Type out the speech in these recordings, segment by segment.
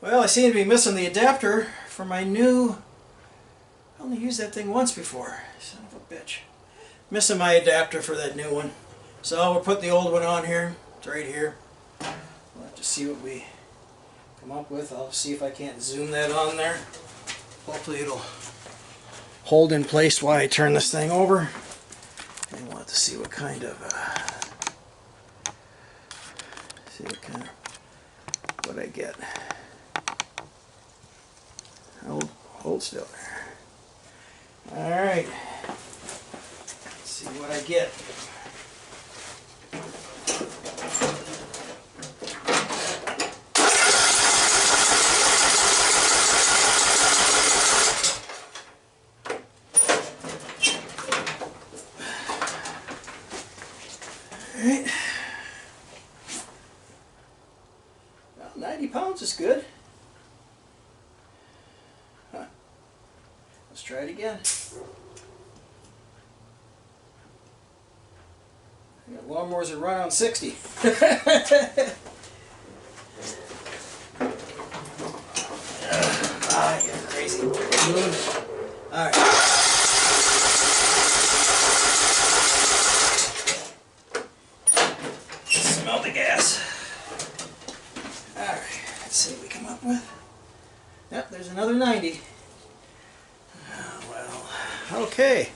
Well, I seem to be missing the adapter for my new... I only used that thing once before. Son of a bitch. Missing my adapter for that new one. So we'll put the old one on here. It's right here. We'll have to see what we come up with. I'll see if I can't zoom that on there. Hopefully it'll hold in place while I turn this thing over. And we'll have to see what kind of... what I get. Hold still there. Alright. Let's see what I get. Alright. Well, 90 pounds is good. Huh. Let's try it again. I got lawnmowers that run on 60. You're crazy. Alright. Smell the gas. Alright, let's see what we come up with. Yep, there's another 90. Well, okay.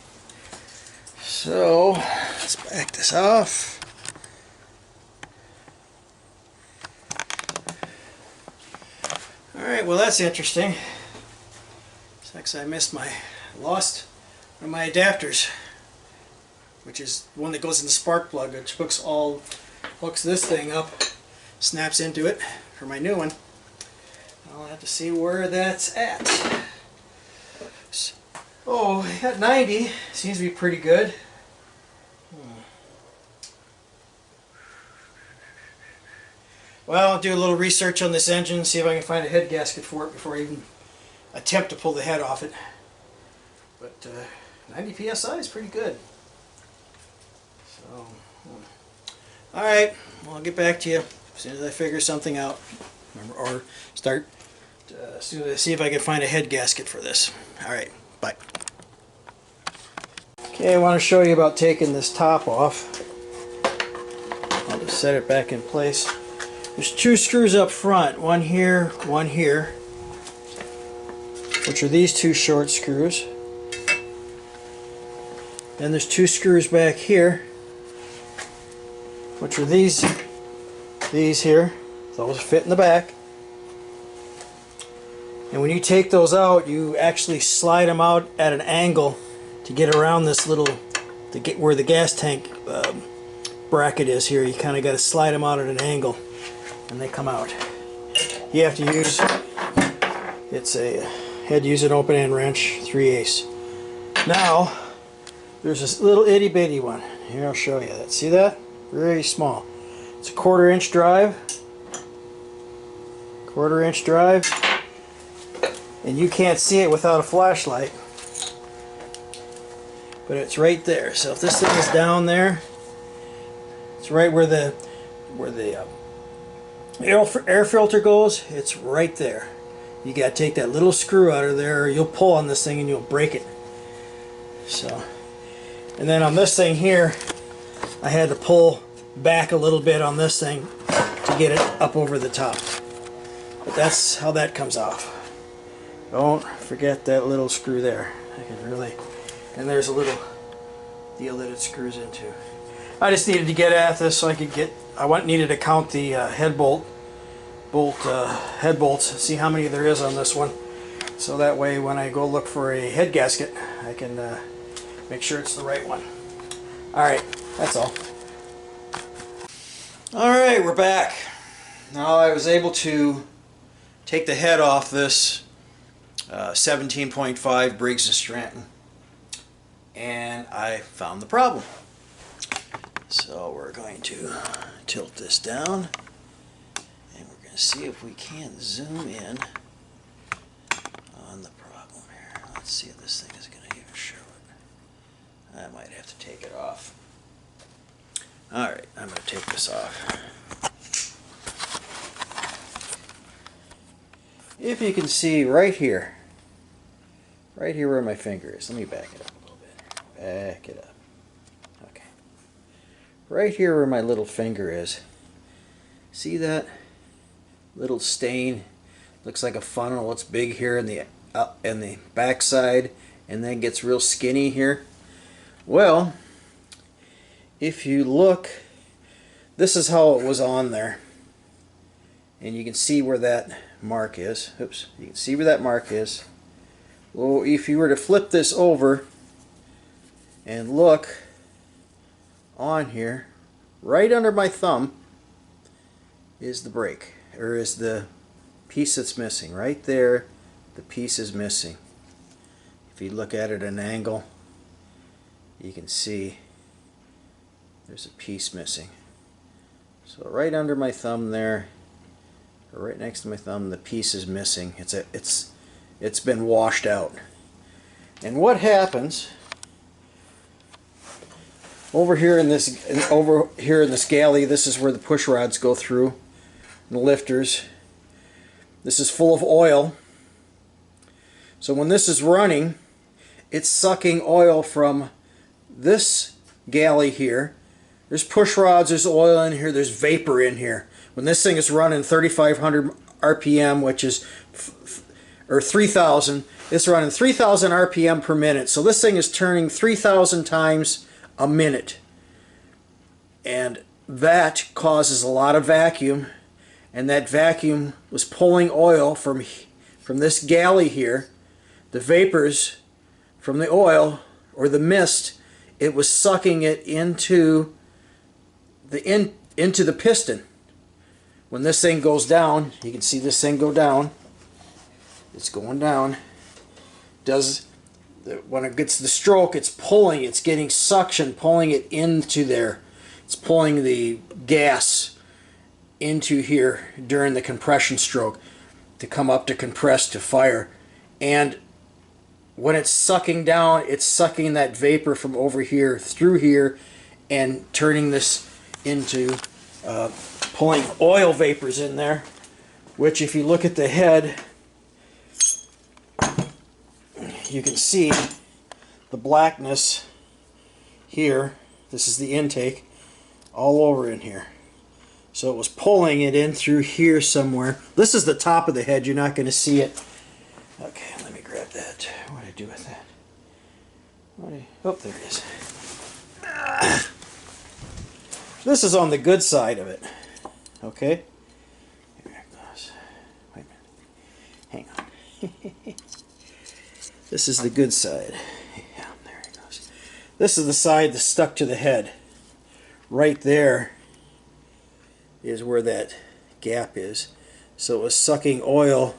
So, let's back this off. Alright, well that's interesting. Because I missed lost one of my adapters, which is one that goes in the spark plug, which hooks this thing up, snaps into it for my new one. I'll have to see where that's at. Oh, I got 90. Seems to be pretty good. Well, I'll do a little research on this engine, see if I can find a head gasket for it before I even attempt to pull the head off it. But 90 psi is pretty good. So, alright, well, I'll get back to you as soon as I figure something out. Or start to see if I can find a head gasket for this. Alright, bye. Okay, I want to show you about taking this top off. I'll just set it back in place. There's two screws up front, one here, which are these two short screws. Then there's two screws back here, which are these here. Those fit in the back. And when you take those out, you actually slide them out at an angle to get around this little, to get where the gas tank bracket is here. You kind of got to slide them out at an angle, and they come out. You have to use, had to use an open end wrench, 3/8. Now, there's this little itty bitty one. Here, I'll show you that. See that? Very small. It's a 1/4 inch drive. 1/4 inch drive. And you can't see it without a flashlight. But it's right there. So if this thing is down there, it's right where the air filter goes. It's right there. You got to take that little screw out of there, or you'll pull on this thing and you'll break it. So, and then on this thing here, I had to pull back a little bit on this thing to get it up over the top. But that's how that comes off. Don't forget that little screw there. I can really, and there's a little deal that it screws into. I just needed to get at this so I could get, needed to count the head bolts, see how many there is on this one. So that way when I go look for a head gasket, I can make sure it's the right one. Alright, that's all. Alright, we're back. Now I was able to take the head off this 17.5 Briggs & Stratton, and I found the problem. So we're going to tilt this down, and we're going to see if we can't zoom in on the problem here. Let's see if this thing is going to even show it. I might have to take it off. Alright, I'm going to take this off. if you can see right here where my finger is. Let me back it up a little bit. Back it up. Okay. Right here where my little finger is. See that little stain? Looks like a funnel. It's big here in the back side, and then gets real skinny here. Well, if you look, this is how it was on there. And you can see where that mark is. Oops, you can see where that mark is. Well, if you were to flip this over and look on here, right under my thumb is the brake, or is the piece that's missing. Right there, the piece is missing. If you look at it at an angle, you can see there's a piece missing. So right under my thumb there, or right next to my thumb, the piece is missing. It's been washed out. And what happens over here in this galley, this is where the push rods go through, and the lifters. This is full of oil. So when this is running, it's sucking oil from this galley here. There's push rods, there's oil in here, there's vapor in here. When this thing is running 3,500 RPM, which is, or 3,000, it's running 3,000 RPM per minute. So this thing is turning 3,000 times a minute. And that causes a lot of vacuum. And that vacuum was pulling oil from this galley here. The vapors from the oil, or the mist, it was sucking it into the piston. When this thing goes down, you can see this thing go down. It's going down. When it gets the stroke, it's pulling, it's getting suction, pulling it into there. It's pulling the gas into here during the compression stroke to come up to compress to fire. And when it's sucking down, it's sucking that vapor from over here through here and turning this into pulling oil vapors in there, which if you look at the head, you can see the blackness here. This is the intake all over in here. So it was pulling it in through here somewhere. This is the top of the head. You're not going to see it. Okay, let me grab that. What do I do with that? Oh, there it is. This is on the good side of it. Okay? Here it goes. Wait a minute. Hang on. This is the good side. Yeah, there it goes. This is the side that's stuck to the head. Right there is where that gap is. So it was sucking oil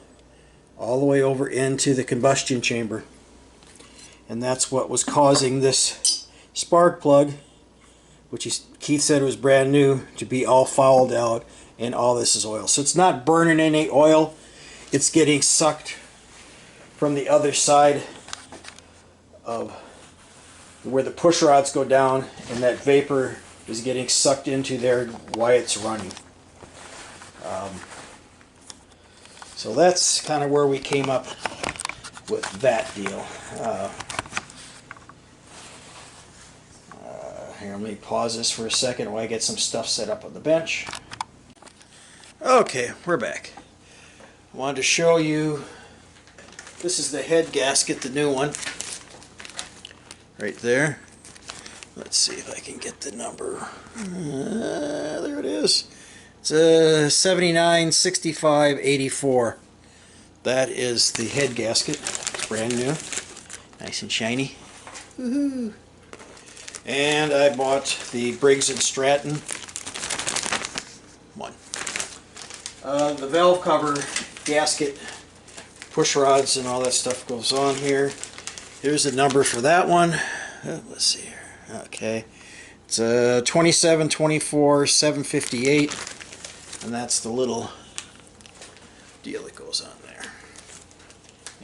all the way over into the combustion chamber. And that's what was causing this spark plug, which Keith said was brand new, to be all fouled out, and all this is oil. So it's not burning any oil, it's getting sucked from the other side of where the push rods go down, and that vapor is getting sucked into there while it's running. So that's kind of where we came up with that deal. Here, let me pause this for a second while I get some stuff set up on the bench. Okay, we're back. I wanted to show you, this is the head gasket, the new one. Right there. Let's see if I can get the number. There it is. It's 796584. That is the head gasket. It's brand new. Nice and shiny. Woohoo! And I bought the Briggs & Stratton one. The valve cover, gasket, push rods and all that stuff goes on here. Here's the number for that one. Let's see here. Okay. It's 2724758. And that's the little deal that goes on there.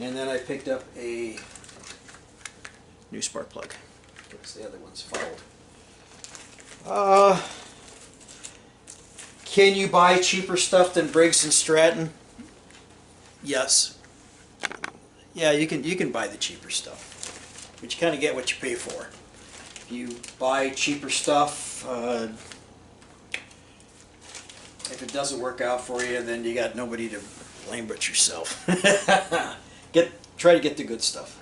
And then I picked up a new spark plug, because the other one's fouled. Can you buy cheaper stuff than Briggs & Stratton? Yes. Yeah, you can buy the cheaper stuff, but you kind of get what you pay for. If you buy cheaper stuff, if it doesn't work out for you, then you got nobody to blame but yourself. Try to get the good stuff.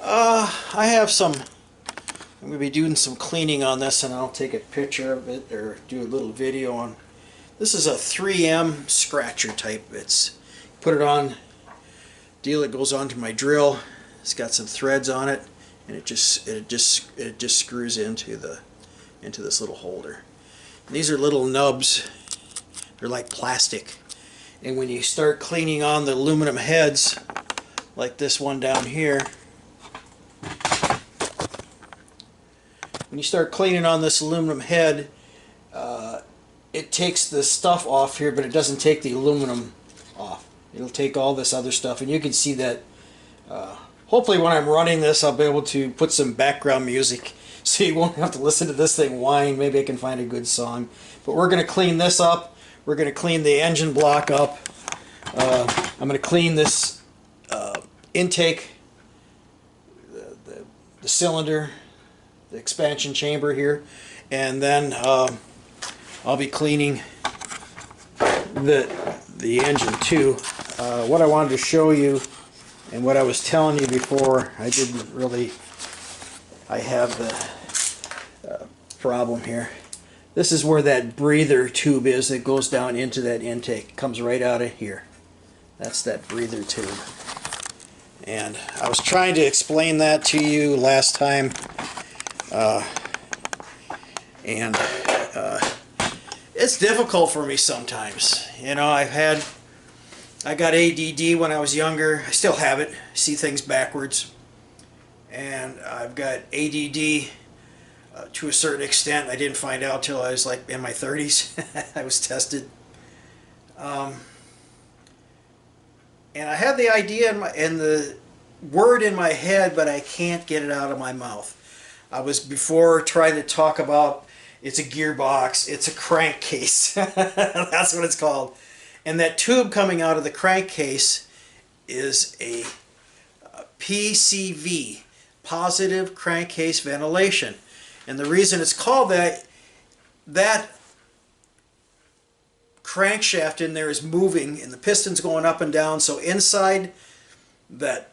I have some. I'm going to be doing some cleaning on this, and I'll take a picture of it or do a little video on. This is a 3M scratcher type. It's put it on. Deal it goes onto my drill. It's got some threads on it, and it just screws into this little holder. And these are little nubs. They're like plastic. And when you start cleaning on the aluminum heads, like this one down here, when you start cleaning on this aluminum head, it takes the stuff off here, but it doesn't take the aluminum off. It'll take all this other stuff, and you can see that. Hopefully when I'm running this, I'll be able to put some background music so you won't have to listen to this thing whine. Maybe I can find a good song. But we're going to clean this up. We're going to clean the engine block up. I'm going to clean this intake, the cylinder, the expansion chamber here, and then I'll be cleaning the engine too. What I wanted to show you, and what I was telling you before, I have the problem here. This is where that breather tube is that goes down into that intake. It comes right out of here. That's that breather tube. And I was trying to explain that to you last time. It's difficult for me sometimes. You know, I got ADD when I was younger. I still have it. I see things backwards. And I've got ADD to a certain extent. I didn't find out till I was like in my 30s. I was tested. And I had the idea and the word in my head, but I can't get it out of my mouth. I was before trying to talk about it's a gearbox, it's a crankcase. That's what it's called. And that tube coming out of the crankcase is a PCV, positive crankcase ventilation. And the reason it's called that crankshaft in there is moving and the piston's going up and down, so inside that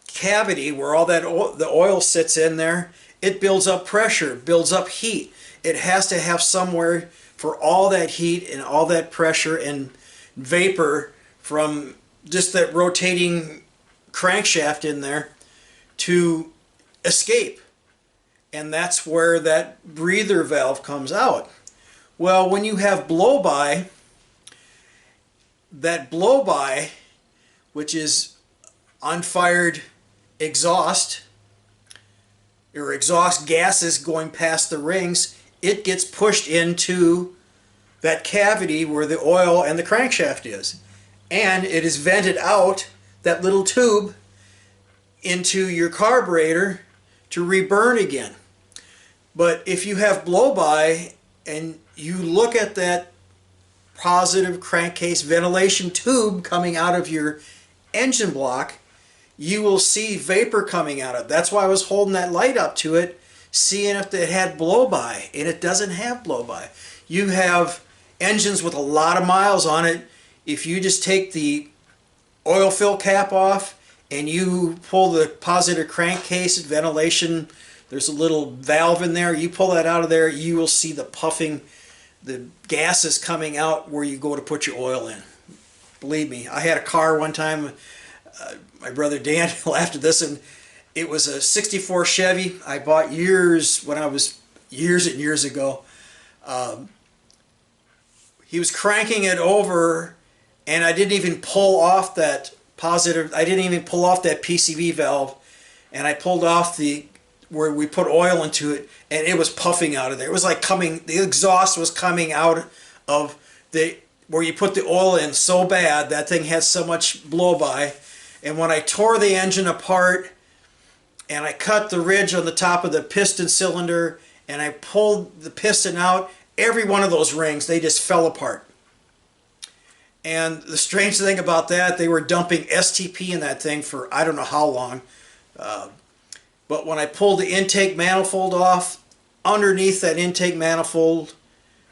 cavity where all that the oil sits in there, it builds up pressure, builds up heat. It has to have somewhere for all that heat and all that pressure and vapor from just that rotating crankshaft in there to escape. And that's where that breather valve comes out. Well, when you have blow-by, that blow-by, which is unfired exhaust, or exhaust gases going past the rings, it gets pushed into that cavity where the oil and the crankshaft is. And it is vented out, that little tube, into your carburetor to reburn again. But if you have blow-by and you look at that positive crankcase ventilation tube coming out of your engine block, you will see vapor coming out of it. That's why I was holding that light up to it, seeing if it had blow-by, and it doesn't have blow-by. You have engines with a lot of miles on it. If you just take the oil fill cap off and you pull the positive crankcase ventilation, there's a little valve in there, you pull that out of there, you will see the puffing, the gases coming out where you go to put your oil in. Believe me, I had a car one time, my brother Dan laughed at this, and it was a 64 Chevy I bought years and years ago. He was cranking it over, and I didn't even pull off that PCV valve, and I pulled off where we put oil into it, and it was puffing out of there. It was like the exhaust was coming out of where you put the oil in so bad, that thing had so much blow-by. And when I tore the engine apart and I cut the ridge on the top of the piston cylinder and I pulled the piston out, every one of those rings, they just fell apart. And the strange thing about that, they were dumping STP in that thing for I don't know how long. But when I pulled the intake manifold off, underneath that intake manifold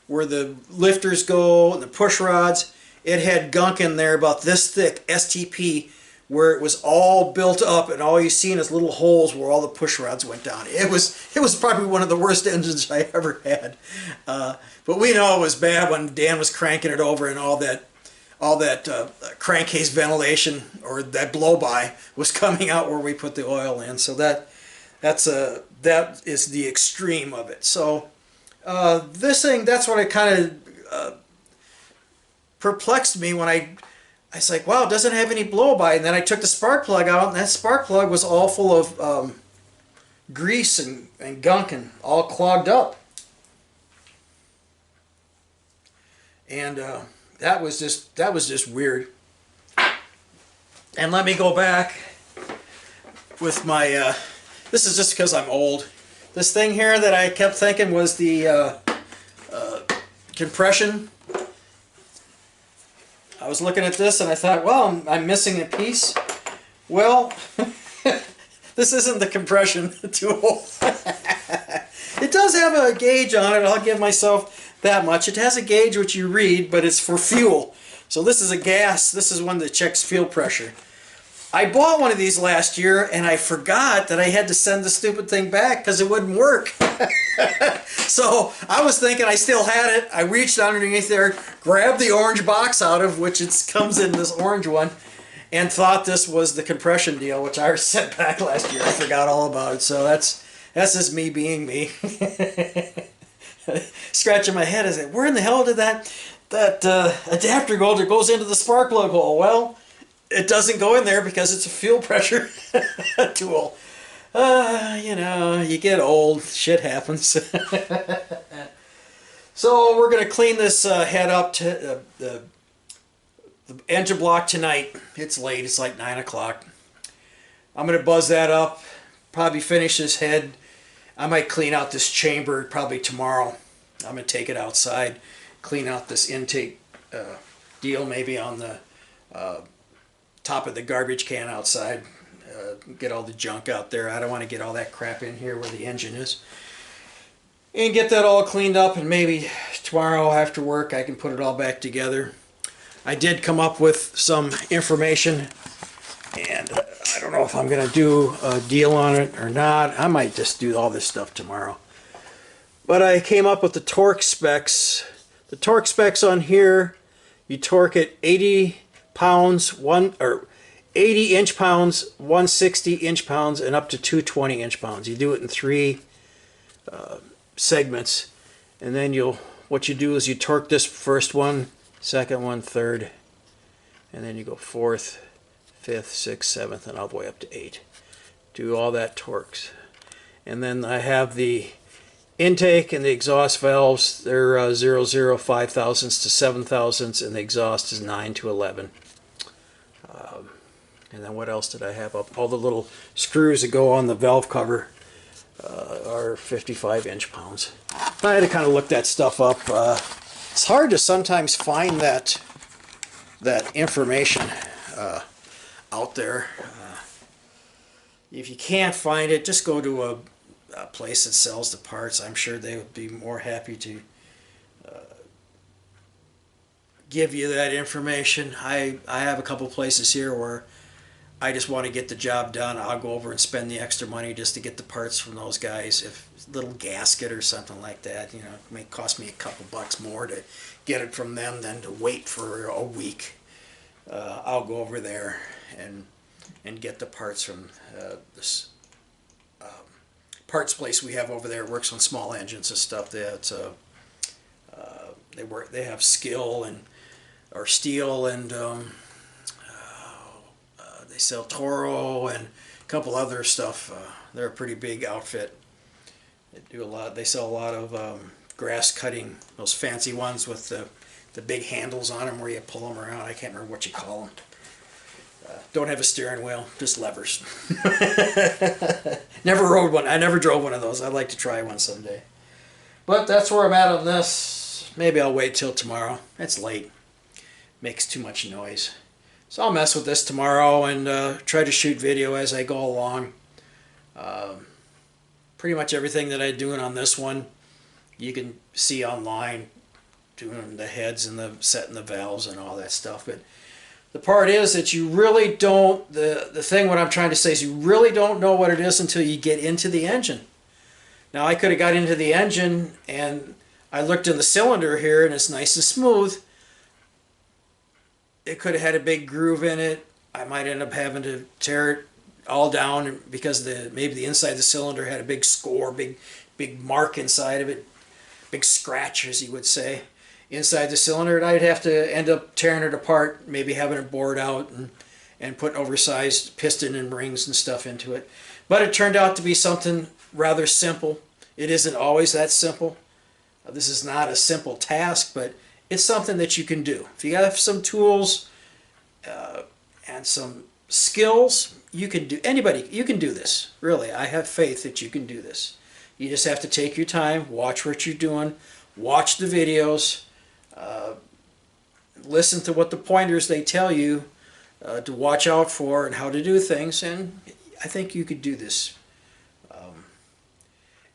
where the lifters go and the push rods, it had gunk in there about this thick, STP, where it was all built up and all you seen is little holes where all the push rods went down. It was probably one of the worst engines I ever had. But we know it was bad when Dan was cranking it over and all that crankcase ventilation or that blow-by was coming out where we put the oil in. So that is the extreme of it. So this thing, that's what it kind of perplexed me when I was like, wow, it doesn't have any blow-by. And then I took the spark plug out, and that spark plug was all full of grease and gunk and all clogged up. And that was just weird. And let me go back with my, this is just because I'm old. This thing here that I kept thinking was the compression. I was looking at this and I thought, well, I'm missing a piece. Well, this isn't the compression tool. It does have a gauge on it, I'll give myself that much. It has a gauge which you read, but it's for fuel. So this is a gas, this is one that checks fuel pressure. I bought one of these last year and I forgot that I had to send the stupid thing back because it wouldn't work. So I was thinking I still had it. I reached underneath there, grabbed the orange box out of which it comes in this orange one, and thought this was the compression deal, which I sent back last year. I forgot all about it. So that's just me being me. Scratching my head, I said, where in the hell did that adapter go that goes into the spark plug hole? Well, it doesn't go in there because it's a fuel pressure tool. You know, you get old, shit happens. So we're going to clean this head up to the engine block tonight. It's late, it's like 9 o'clock. I'm going to buzz that up, probably finish this head. I might clean out this chamber probably tomorrow. I'm going to take it outside, clean out this intake deal maybe on the top of the garbage can outside. Get all the junk out there. I don't want to get all that crap in here where the engine is. And get that all cleaned up, and maybe tomorrow after work I can put it all back together. I did come up with some information, and I don't know if I'm going to do a deal on it or not. I might just do all this stuff tomorrow. But I came up with the torque specs. The torque specs on here, you torque it 80 pounds, 80 inch-pounds, 160 inch-pounds, and up to 220 inch-pounds. You do it in 3 segments, and then what you do is you torque this first one, second one, third, and then you go 4th, 5th, 6th, 7th, and all the way up to 8. Do all that torques. And then I have the intake and the exhaust valves. They're 0, 5 thousandths to 7 thousandths, and the exhaust is 9 to 11. And then what else did I have up? All the little screws that go on the valve cover are 55 inch-pounds. I had to kind of look that stuff up. It's hard to sometimes find that information out there. If you can't find it, just go to a place that sells the parts. I'm sure they would be more happy to give you that information. I have a couple places here where I just want to get the job done. I'll go over and spend the extra money just to get the parts from those guys. If a little gasket or something like that, you know, it may cost me a couple bucks more to get it from them than to wait for a week. I'll go over there and get the parts from this parts place we have over there. It works on small engines and stuff. They have skill and or steel, and they sell Toro and a couple other stuff. They're a pretty big outfit. They do a lot. They sell a lot of grass cutting, those fancy ones with the big handles on them where you pull them around. I can't remember what you call them. Don't have a steering wheel, just levers. Never rode one. I never drove one of those. I'd like to try one someday. But that's where I'm at on this. Maybe I'll wait till tomorrow. It's late. makes too much noise. So I'll mess with this tomorrow and try to shoot video as I go along. Pretty much everything that I'm doing on this one you can see online, doing the heads and the setting the valves and all that stuff. But the part is that you really don't, the thing what I'm trying to say is you really don't know what it is until you get into the engine. Now I could have got into the engine and I looked in the cylinder here and it's nice and smooth. It could have had a big groove in it. I might end up having to tear it all down because maybe the inside of the cylinder had a big score, big mark inside of it, big scratch as you would say, inside the cylinder, and I'd have to end up tearing it apart, maybe having it bored out and put oversized piston and rings and stuff into it. But it turned out to be something rather simple. It isn't always that simple. This is not a simple task, but it's something that you can do. If you have some tools and some skills, you can do, you can do this. Really, I have faith that you can do this. You just have to take your time, watch what you're doing, watch the videos, listen to what the pointers they tell you to watch out for and how to do things, and I think you could do this.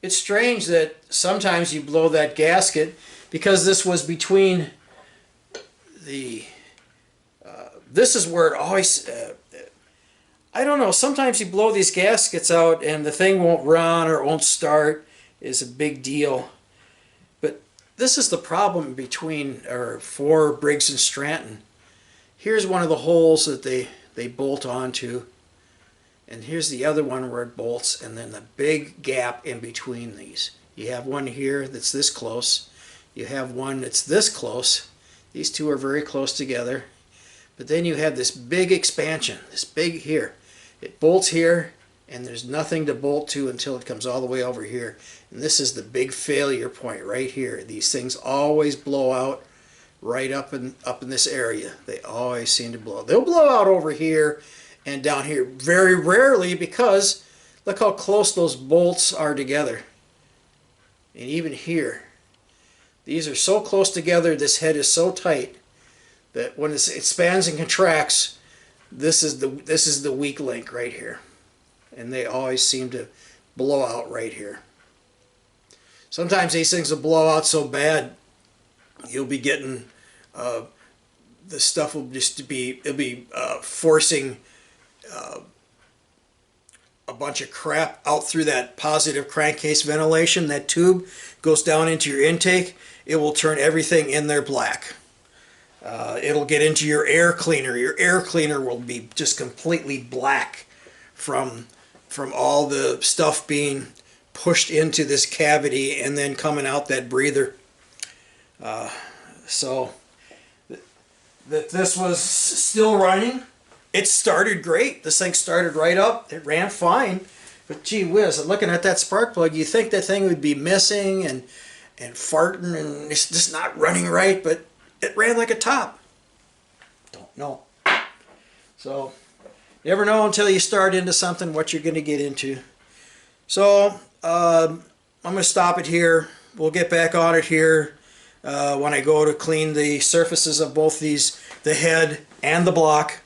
It's strange that sometimes you blow that gasket because this was between the, this is where it always, I don't know, sometimes you blow these gaskets out and the thing won't run or won't start is a big deal. But this is the problem between, or for Briggs and Stratton. Here's one of the holes that they bolt onto. And here's the other one where it bolts, and then the big gap in between these. You have one here that's this close. You have one that's this close. These two are very close together. But then you have this big expansion, this big here. It bolts here, and there's nothing to bolt to until it comes all the way over here. And this is the big failure point right here. These things always blow out right up in this area. They always seem to blow. They'll blow out over here and down here very rarely because look how close those bolts are together. And even here, these are so close together, this head is so tight that when it expands and contracts, this is the weak link right here. And they always seem to blow out right here. Sometimes these things will blow out so bad, you'll be getting, the stuff will just be, it'll be forcing a bunch of crap out through that positive crankcase ventilation. That tube goes down into your intake. It will turn everything in there black. It'll get into your air cleaner. Your air cleaner will be just completely black from all the stuff being pushed into this cavity and then coming out that breather. So that this was still running. It started great. This thing started right up. It ran fine. But gee whiz, looking at that spark plug, you think that thing would be missing and farting and it's just not running right, but it ran like a top. Don't know. So, you never know until you start into something what you're going to get into. So, I'm going to stop it here. We'll get back on it here when I go to clean the surfaces of both these, the head and the block.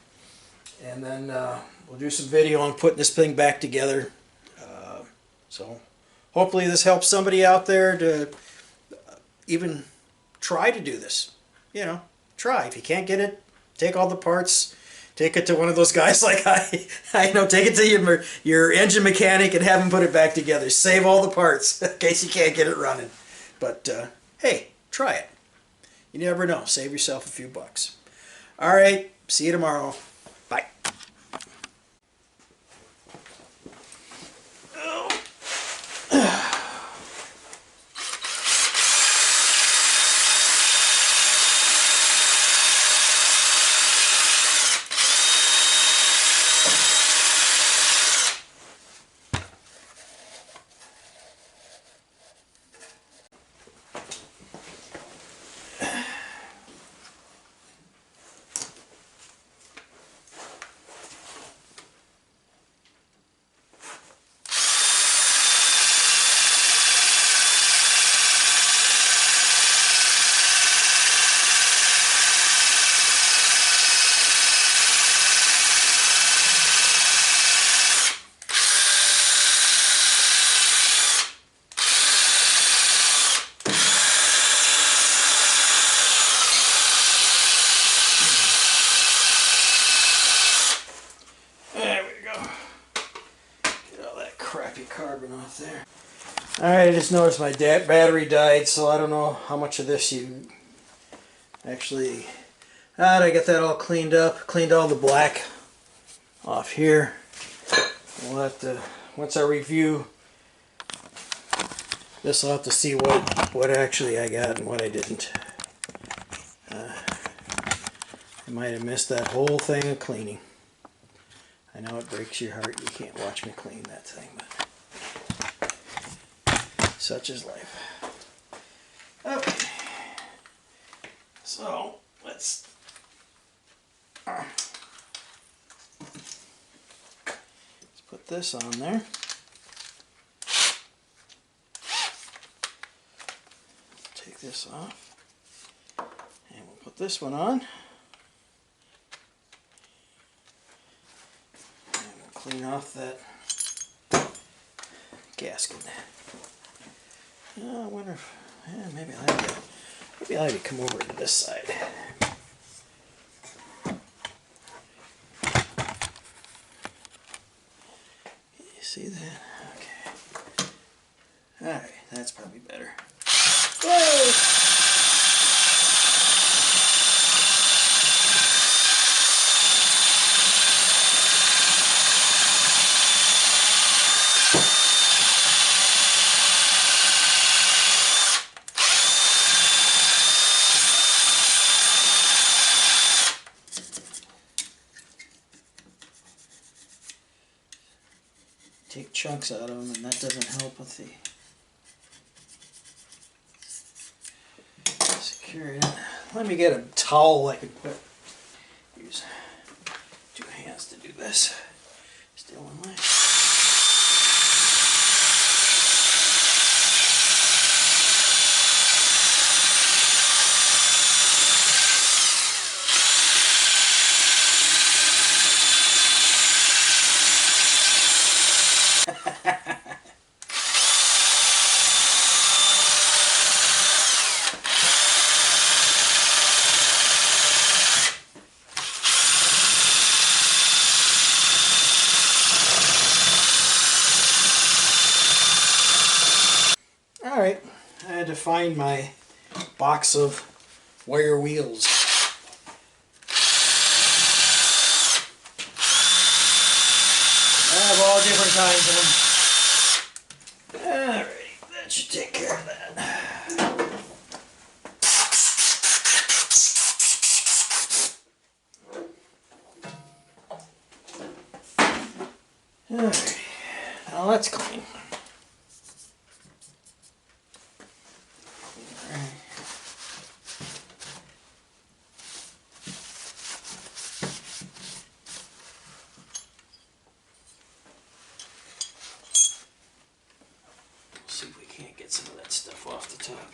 And then we'll do some video on putting this thing back together. So hopefully this helps somebody out there to even try to do this. You know, try. If you can't get it, take all the parts, take it to one of those guys like I know, take it to your engine mechanic and have him put it back together. Save all the parts in case you can't get it running. But hey, try it. You never know. Save yourself a few bucks. All right, see you tomorrow. Bye. off there. Alright, I just noticed my battery died, so I don't know how much of this you actually... I got that all cleaned up, cleaned all the black off here. We'll have to, once I review this, I'll have to see what actually I got and what I didn't. I might have missed that whole thing of cleaning. I know it breaks your heart, you can't watch me clean that thing, but such is life. Okay, so let's put this on there. Take this off, and we'll put this one on. And we'll clean off that gasket. I wonder if, maybe I ought to come over to this side. You see that? Okay. Alright, that's probably better. Whoa! Take chunks out of them, and that doesn't help with the security. Let me get a towel I can use 2 hands to do this. Still in line. Alright, I had to find my box of wire wheels. I have all different kinds of them. Alrighty, that should take care of that. Alright, now that's clean. See if we can't get some of that stuff off the top here.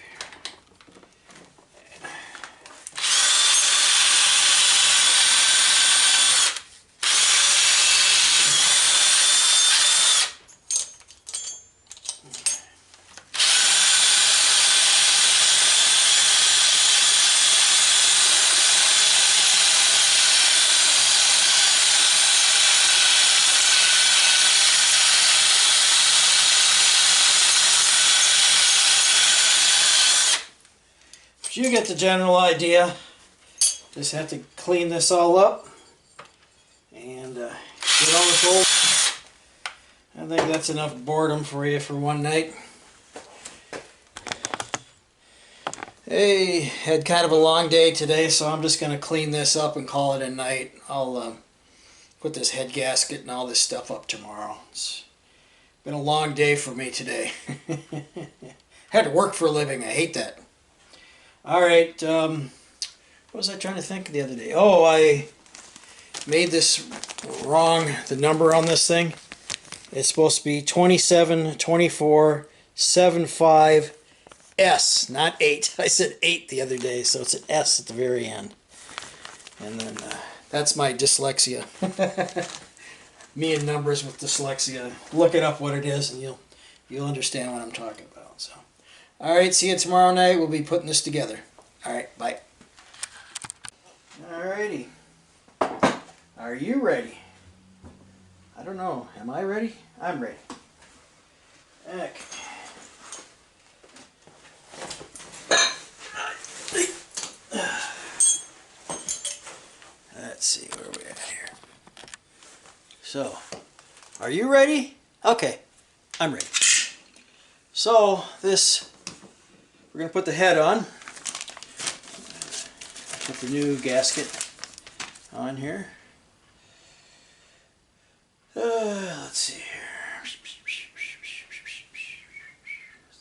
You get the general idea. Just have to clean this all up and get all this old. I think that's enough boredom for you for one night. Hey, had kind of a long day today, so I'm just going to clean this up and call it a night. I'll put this head gasket and all this stuff up tomorrow. It's been a long day for me today. Had to work for a living. I hate that. Alright, what was I trying to think the other day? Oh, I made this wrong, the number on this thing. It's supposed to be 272475S, not 8. I said 8 the other day, so it's an S at the very end. And then that's my dyslexia. Me and numbers with dyslexia. Look it up what it is and you'll understand what I'm talking about. So. Alright, see you tomorrow night. We'll be putting this together. Alright, bye. Alrighty. Are you ready? I don't know. Am I ready? I'm ready. Okay. Let's see where we're at here. So, are you ready? Okay, I'm ready. So this, we're going to put the head on. Put the new gasket on here. Let's see here.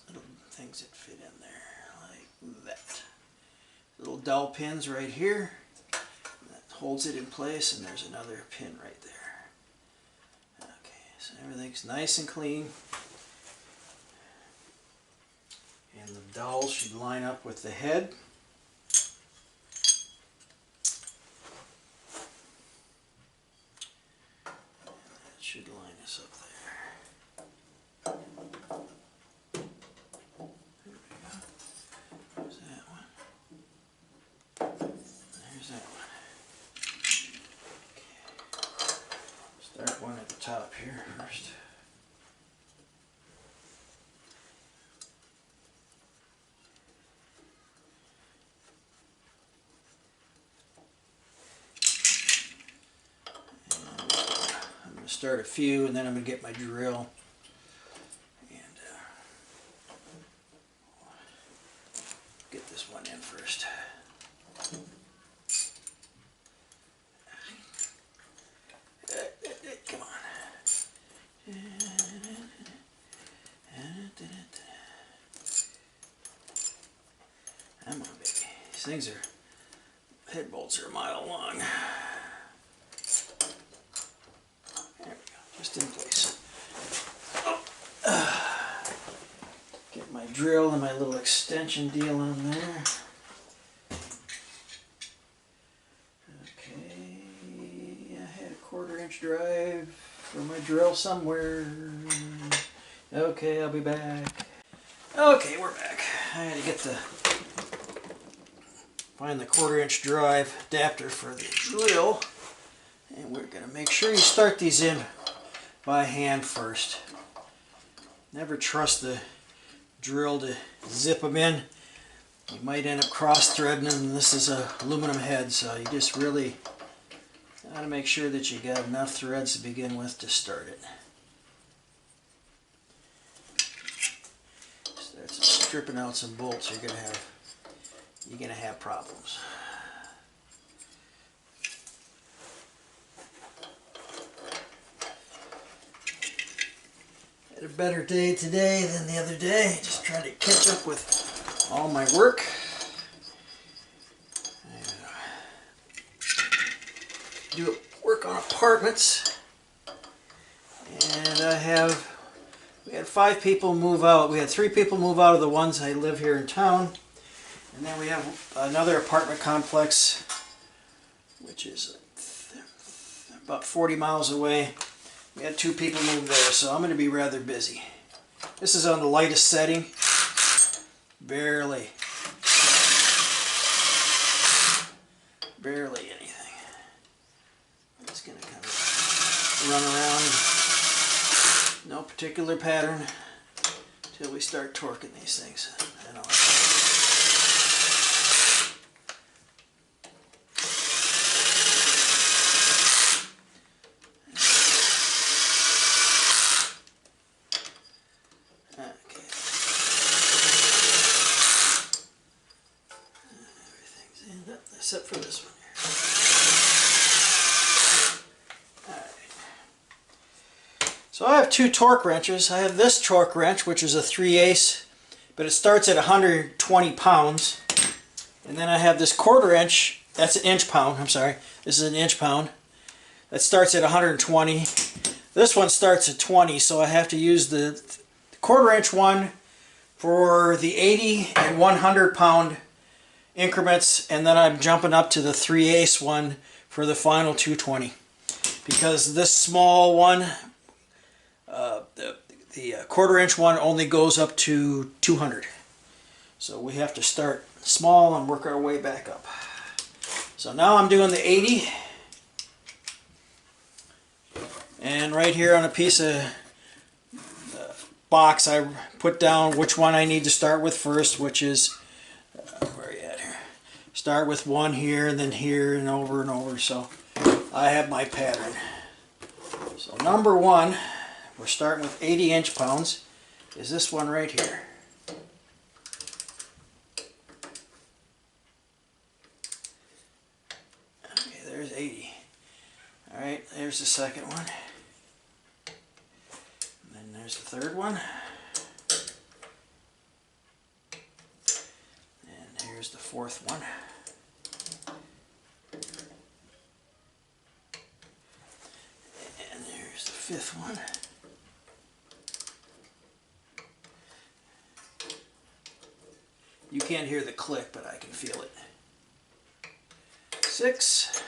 Little things that fit in there like that. Little dowel pins right here. That holds it in place, and there's another pin right there. Okay, so everything's nice and clean. And the dowel should line up with the head. Should line us up there. There we go. There's that one. There's that one. Okay. Start one at the top here first. Start a few, and then I'm going to get my drill and get this one in first. Come on. Come on, baby. These things are, head bolts are a mile long. Just in place. Get my drill and my little extension deal on there. Okay, I had a 1/4" drive for my drill somewhere. Okay, I'll be back. Okay, we're back. I had to get find the 1/4" drive adapter for the drill. And we're going to make sure you start these in by hand first. Never trust the drill to zip them in. You might end up cross-threading them, and this is a aluminum head, so you just really got to make sure that you got enough threads to begin with to start it. Start stripping out some bolts, you're gonna have problems. A better day today than the other day. Just trying to catch up with all my work. Do work on apartments, and we had 5 people move out. We had 3 people move out of the ones I live here in town, and then we have another apartment complex, which is about 40 miles away. We had 2 people move there, so I'm going to be rather busy. This is on the lightest setting. Barely anything. I'm just going to kind of run around, no particular pattern, until we start torquing these things. And except for this one here. Alright. So I have 2 torque wrenches. I have this torque wrench, which is a 3/8, but it starts at 120 pounds. And then I have this 1/4 inch, that's an inch pound, I'm sorry. This is an inch pound. That starts at 120. This one starts at 20, so I have to use the 1/4 inch one for the 80 and 100 pound increments, and then I'm jumping up to the 3/8 one for the final 220, because this small one, the 1/4 inch one, only goes up to 200. So we have to start small and work our way back up. So now I'm doing the 80, and right here on a piece of box I put down which one I need to start with first, which is, where are you at here? Start with one here and then here and over, so I have my pattern. So number one, we're starting with 80 inch-pounds, is this one right here. Okay, there's 80. Alright, there's the second one. And then there's the third one. And here's the fourth one. And there's the fifth one. You can't hear the click, but I can feel it. 6.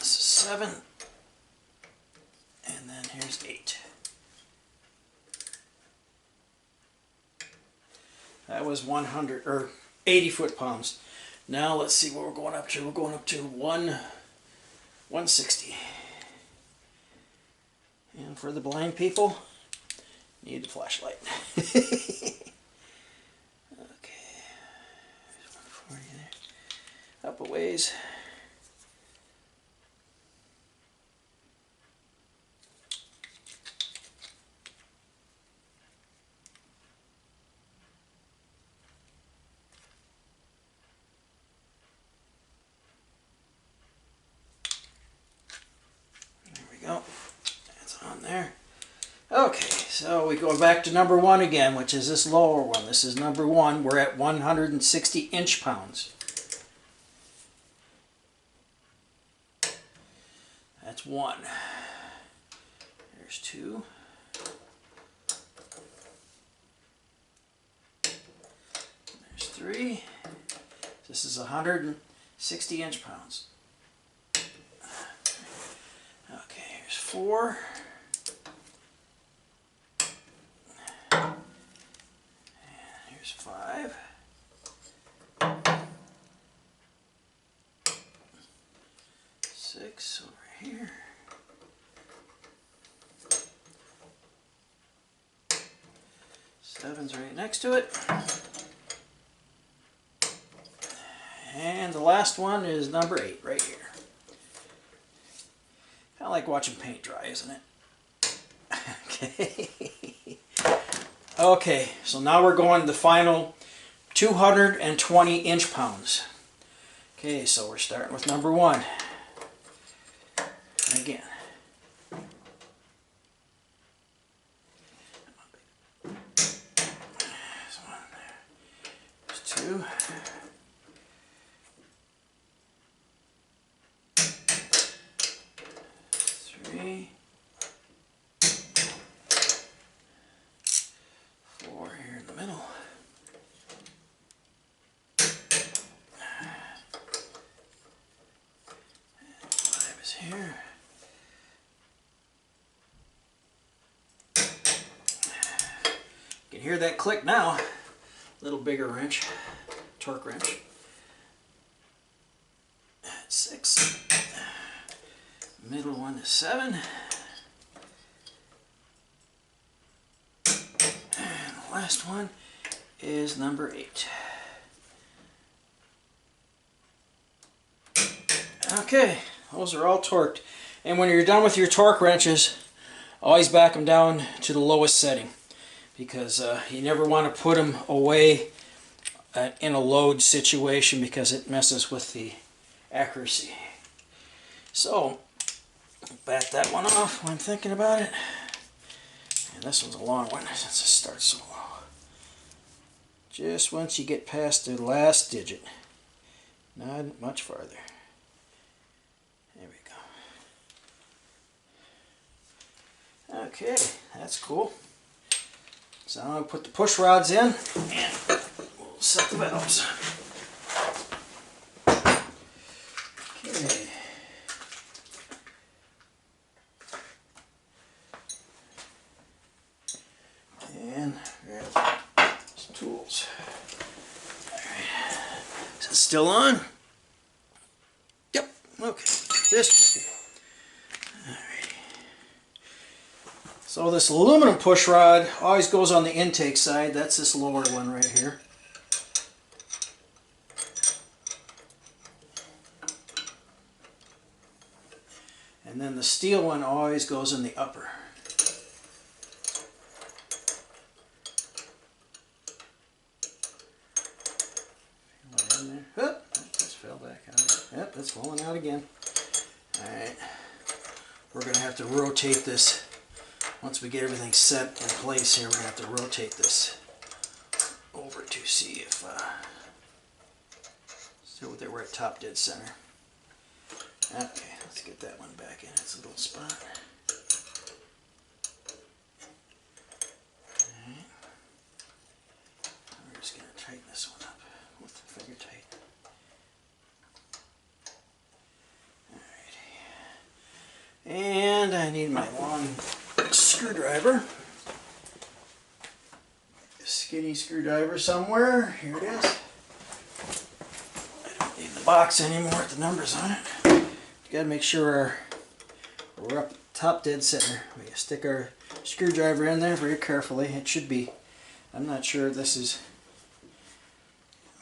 7. And then here's 8. That was 100 or 80 foot-pounds. Now let's see what we're going up to. We're going up to 160. And for the blind people, need the flashlight. Okay. There's 140 there. Up a ways. That's on there. Okay, so we go back to number one again, which is this lower one. This is number one. We're at 160 inch-pounds. That's 1. There's 2. There's 3. This is 160 inch-pounds. 4. And here's 5. 6 over here. 7's right next to it. And the last one is number 8 right here. Kind of like watching paint dry, isn't it? Okay. Okay, so now we're going to the final 220 inch-pounds. Okay, so we're starting with number 1. And again. There's 1 there. There's 2. 3, 4 here in the middle. 5 is here. You can hear that click now. A little bigger wrench, torque wrench. 6. Middle one is 7. And the last one is number 8. Okay, those are all torqued. And when you're done with your torque wrenches, always back them down to the lowest setting, because you never want to put them away in a load situation, because it messes with the accuracy. So back that one off when I'm thinking about it. And this one's a long one since it starts so low. Just once you get past the last digit. Not much farther. There we go. Okay, that's cool. So I'm going to put the push rods in and we'll set the valves. Okay. And grab some tools. Alright. Is it still on? Yep. Okay. This chicken. Alright. So this aluminum push rod always goes on the intake side. That's this lower one right here. And then the steel one always goes in the upper. In there. Oh, that just fell back out. Yep, that's falling out again. Alright. We're going to have to rotate this. Once we get everything set in place here, we're going to have to rotate this over to see if so there we're at top dead center. Okay, let's get that one back in its little spot. Alright. We're just going to tighten this one up with the finger tight. Alrighty. And I need my long screwdriver. A skinny screwdriver somewhere. Here it is. I don't need the box anymore with the numbers on it. Got to make sure we're up top dead center. We stick our screwdriver in there very carefully. It should be. I'm not sure if this is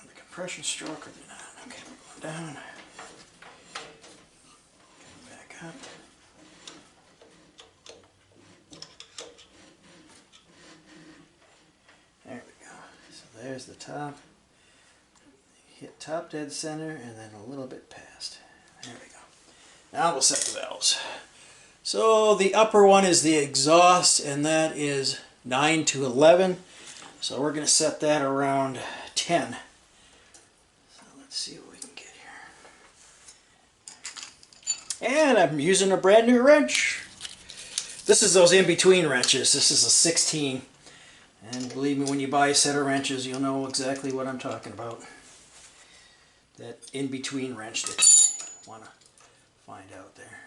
on the compression stroke or not. Okay, we're going down. Back up. There we go. So there's the top. Hit top dead center and then a little bit past. There we go. Now we'll set the valves. So the upper one is the exhaust, and that is 9 to 11. So we're going to set that around 10. So let's see what we can get here. And I'm using a brand new wrench. This is those in-between wrenches. This is a 16. And believe me, when you buy a set of wrenches, you'll know exactly what I'm talking about. That in-between wrench that you want to find out there.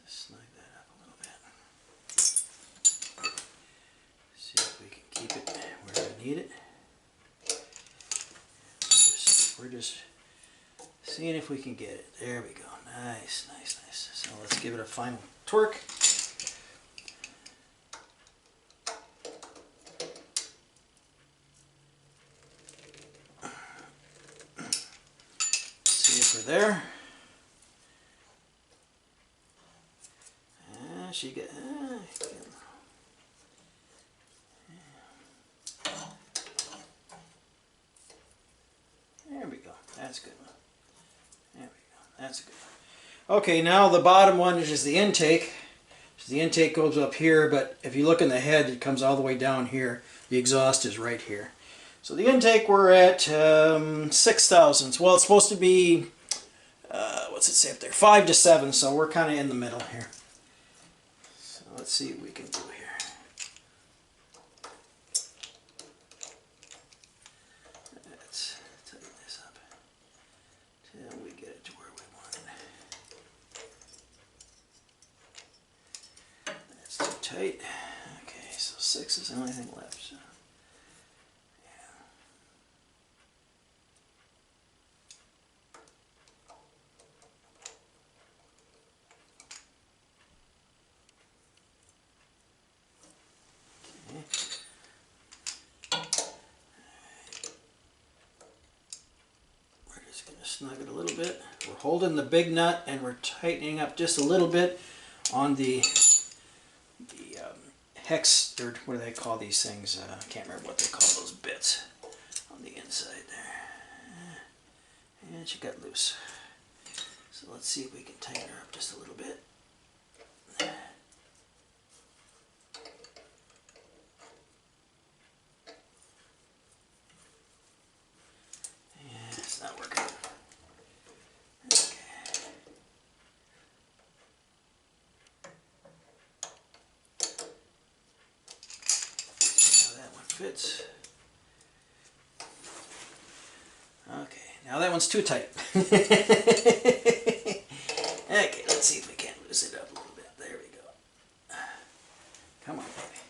Snug that up a little bit. See if we can keep it where we need it. We're just seeing if we can get it. There we go. Nice, nice, nice. So let's give it a final torque. See if we're there. She get there we go. That's good. There we go. That's good. Okay, now the bottom one is just the intake. So the intake goes up here, but if you look in the head, it comes all the way down here. The exhaust is right here. So the intake, we're at 6 thousandths. Well, it's supposed to be what's it say up there? 5 to 7. So we're kind of in the middle here. Let's see what we can do here. Let's tighten this up till we get it to where we want it. That's too tight. Okay, so 6 is the only thing left. So. Snug it a little bit. We're holding the big nut and we're tightening up just a little bit on the hex, or what do they call these things? I can't remember what they call those bits on the inside there. And she got loose. So let's see if we can tighten her up just a little bit. Yeah, it's not working. fits. Okay, now that one's too tight. Okay, let's see if we can loosen it up a little bit. There we go. Come on, baby.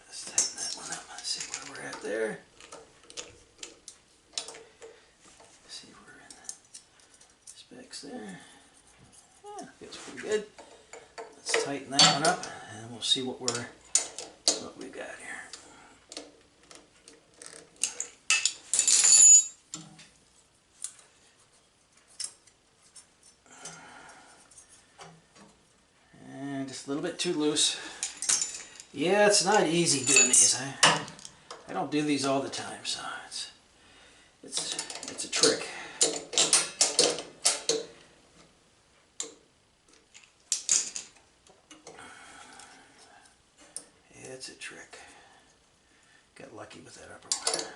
Let's tighten that one up. Let's see where we're at there. See if we're in the specs there. Yeah, feels pretty good. Let's tighten that one up, and we'll see what we've got here. And just a little bit too loose. Yeah, it's not easy doing these. I don't do these all the time, so it's a trick. It's a trick. Got lucky with that upper one.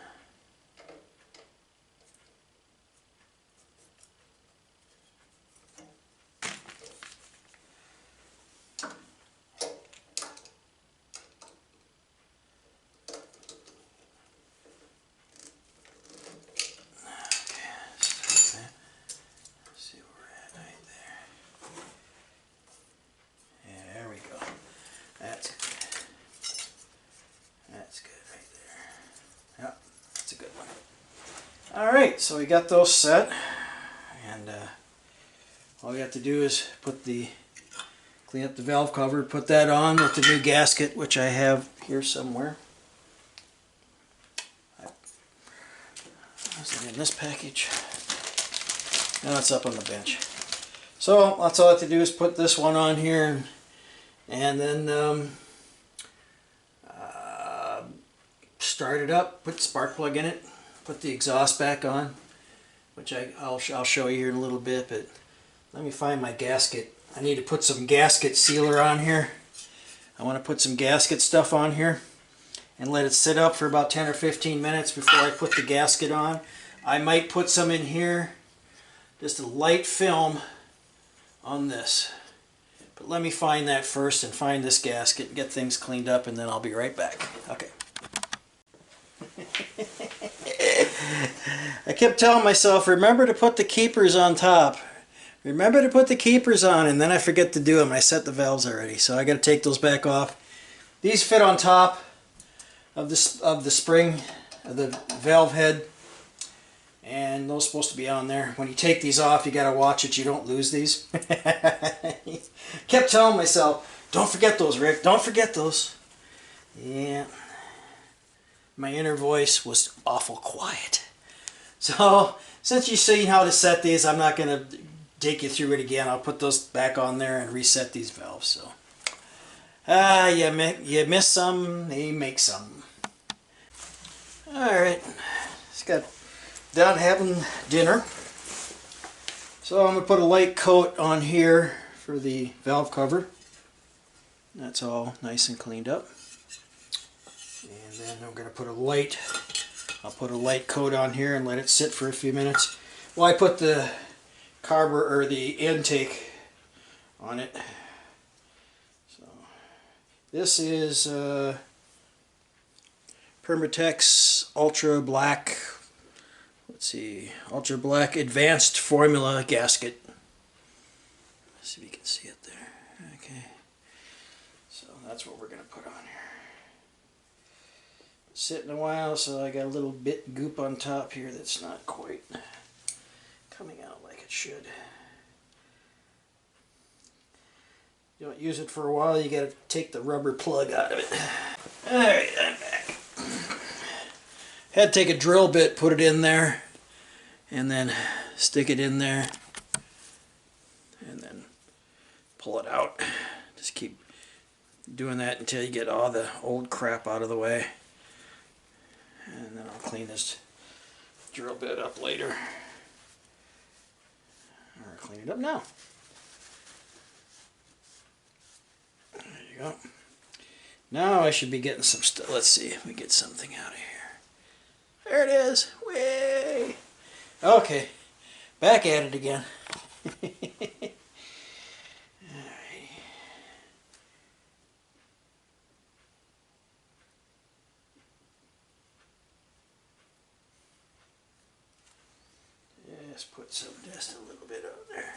Alright, so we got those set, and all we have to do is clean up the valve cover, put that on with the new gasket, which I have here somewhere. Is it in this package? No, it's up on the bench. So that's all I have to do is put this one on here, and then start it up, put the spark plug in it, put the exhaust back on, which I'll show you here in a little bit, but let me find my gasket. I need to put some gasket sealer on here. I want to put some gasket stuff on here and let it sit up for about 10 or 15 minutes before I put the gasket on. I might put some in here, just a light film on this. But let me find that first and find this gasket and get things cleaned up, and then I'll be right back. Okay. I kept telling myself, remember to put the keepers on top. Remember to put the keepers on, and then I forget to do them. I set the valves already, so I got to take those back off. These fit on top of the spring, of the valve head, and those are supposed to be on there. When you take these off, you got to watch it. You don't lose these. Kept telling myself, don't forget those, Rick. Don't forget those. Yeah. My inner voice was awful quiet. So, since you've seen how to set these, I'm not going to take you through it again. I'll put those back on there and reset these valves. So, you miss some, you make some. Alright, just got done having dinner. So I'm going to put a light coat on here for the valve cover. That's all nice and cleaned up. And then I'm going to put I'll put a light coat on here and let it sit for a few minutes. Well, I put the carburetor, or the intake on it. So this is Permatex Ultra Black, let's see, Ultra Black Advanced Formula gasket. Let's see if you can see it there. Okay. So that's what we're going to put on here. Sitting a while, so I got a little bit goop on top here that's not quite coming out like it should. You don't use it for a while, you got to take the rubber plug out of it. Alright, I'm back. Had to take a drill bit, put it in there, and then stick it in there, and then pull it out. Just keep doing that until you get all the old crap out of the way. And then I'll clean this drill bit up later. Or clean it up now. There you go. Now I should be getting some stuff. Let's see if we get something out of here. There it is. Way. Okay. Back at it again. Just put some, just a little bit on there.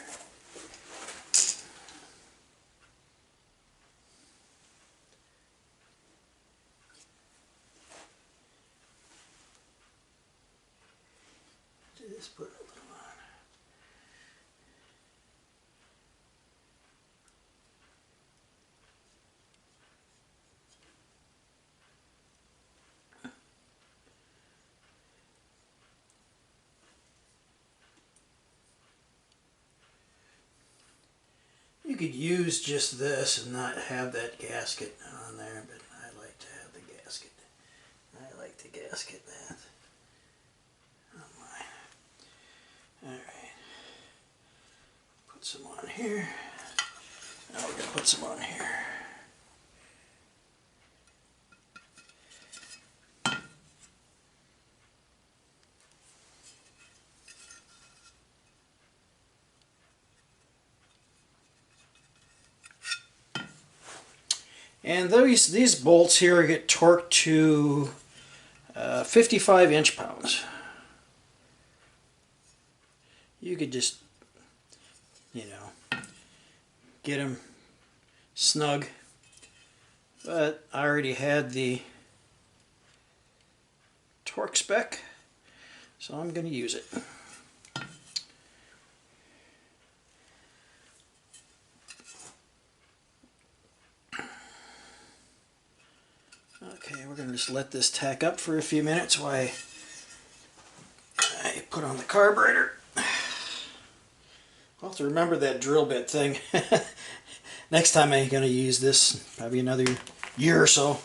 Just put a little on. You could use just this and not have that gasket on there, but I like to have the gasket. I like to gasket that on mine. Alright. Put some on here. Now we're going to put some on here. And these bolts here get torqued to 55 inch-pounds. You could just, you know, get them snug, but I already had the torque spec, so I'm going to use it. Okay, we're going to just let this tack up for a few minutes while I put on the carburetor. I'll have to remember that drill bit thing. Next time I'm going to use this, probably another year or so.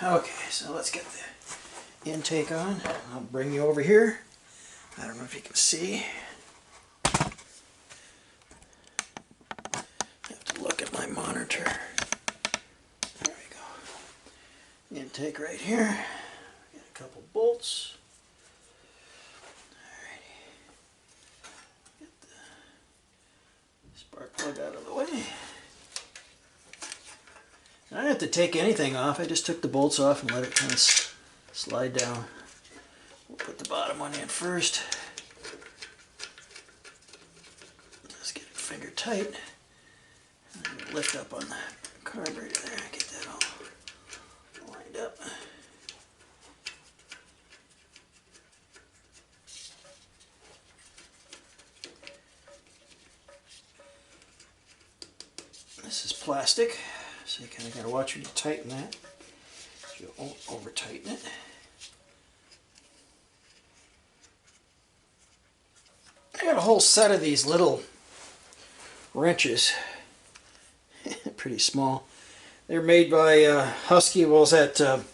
Okay, so let's get the intake on. I'll bring you over here. I don't know if you can see. I have to look at my monitor. There we go. Intake right here. Get a couple bolts. Spark plug out of the way. I didn't have to take anything off. I just took the bolts off and let it kind of slide down. We'll put the bottom one in first. Just get it finger tight. And lift up on the carburetor there. Get that all lined up. This is plastic, so you kind of got to watch when you tighten that. You won't over tighten it. I got a whole set of these little wrenches. Pretty small. They're made by Husky. Well, was at ooh,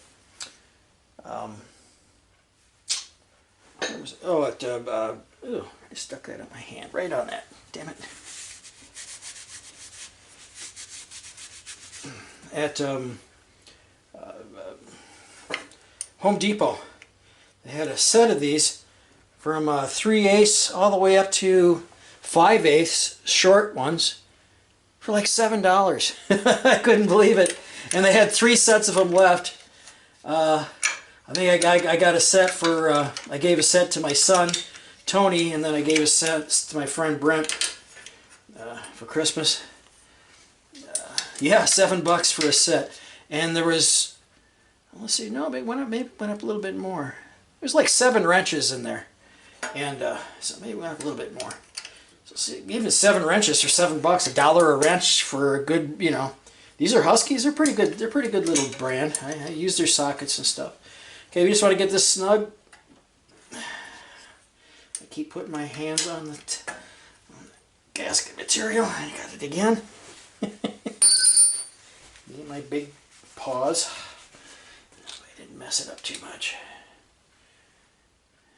I stuck that on my hand. Right on that. Damn it. At Home Depot. They had a set of these from 3/8 all the way up to 5/8 short ones for like $7. I couldn't believe it. And they had 3 sets of them left. I think I got a set for, I gave a set to my son, Tony, and then I gave a set to my friend Brent for Christmas. Yeah, $7 for a set. And there was, let's see, no, maybe it went up a little bit more. There's like 7 wrenches in there. And so maybe it went up a little bit more. So see, even 7 wrenches for $7, $1 a wrench for a good, you know. These are Huskies. They're pretty good. They're a pretty good little brand. I use their sockets and stuff. Okay, we just want to get this snug. I keep putting my hands on the gasket material. I got it again. Need my big paws. I didn't mess it up too much.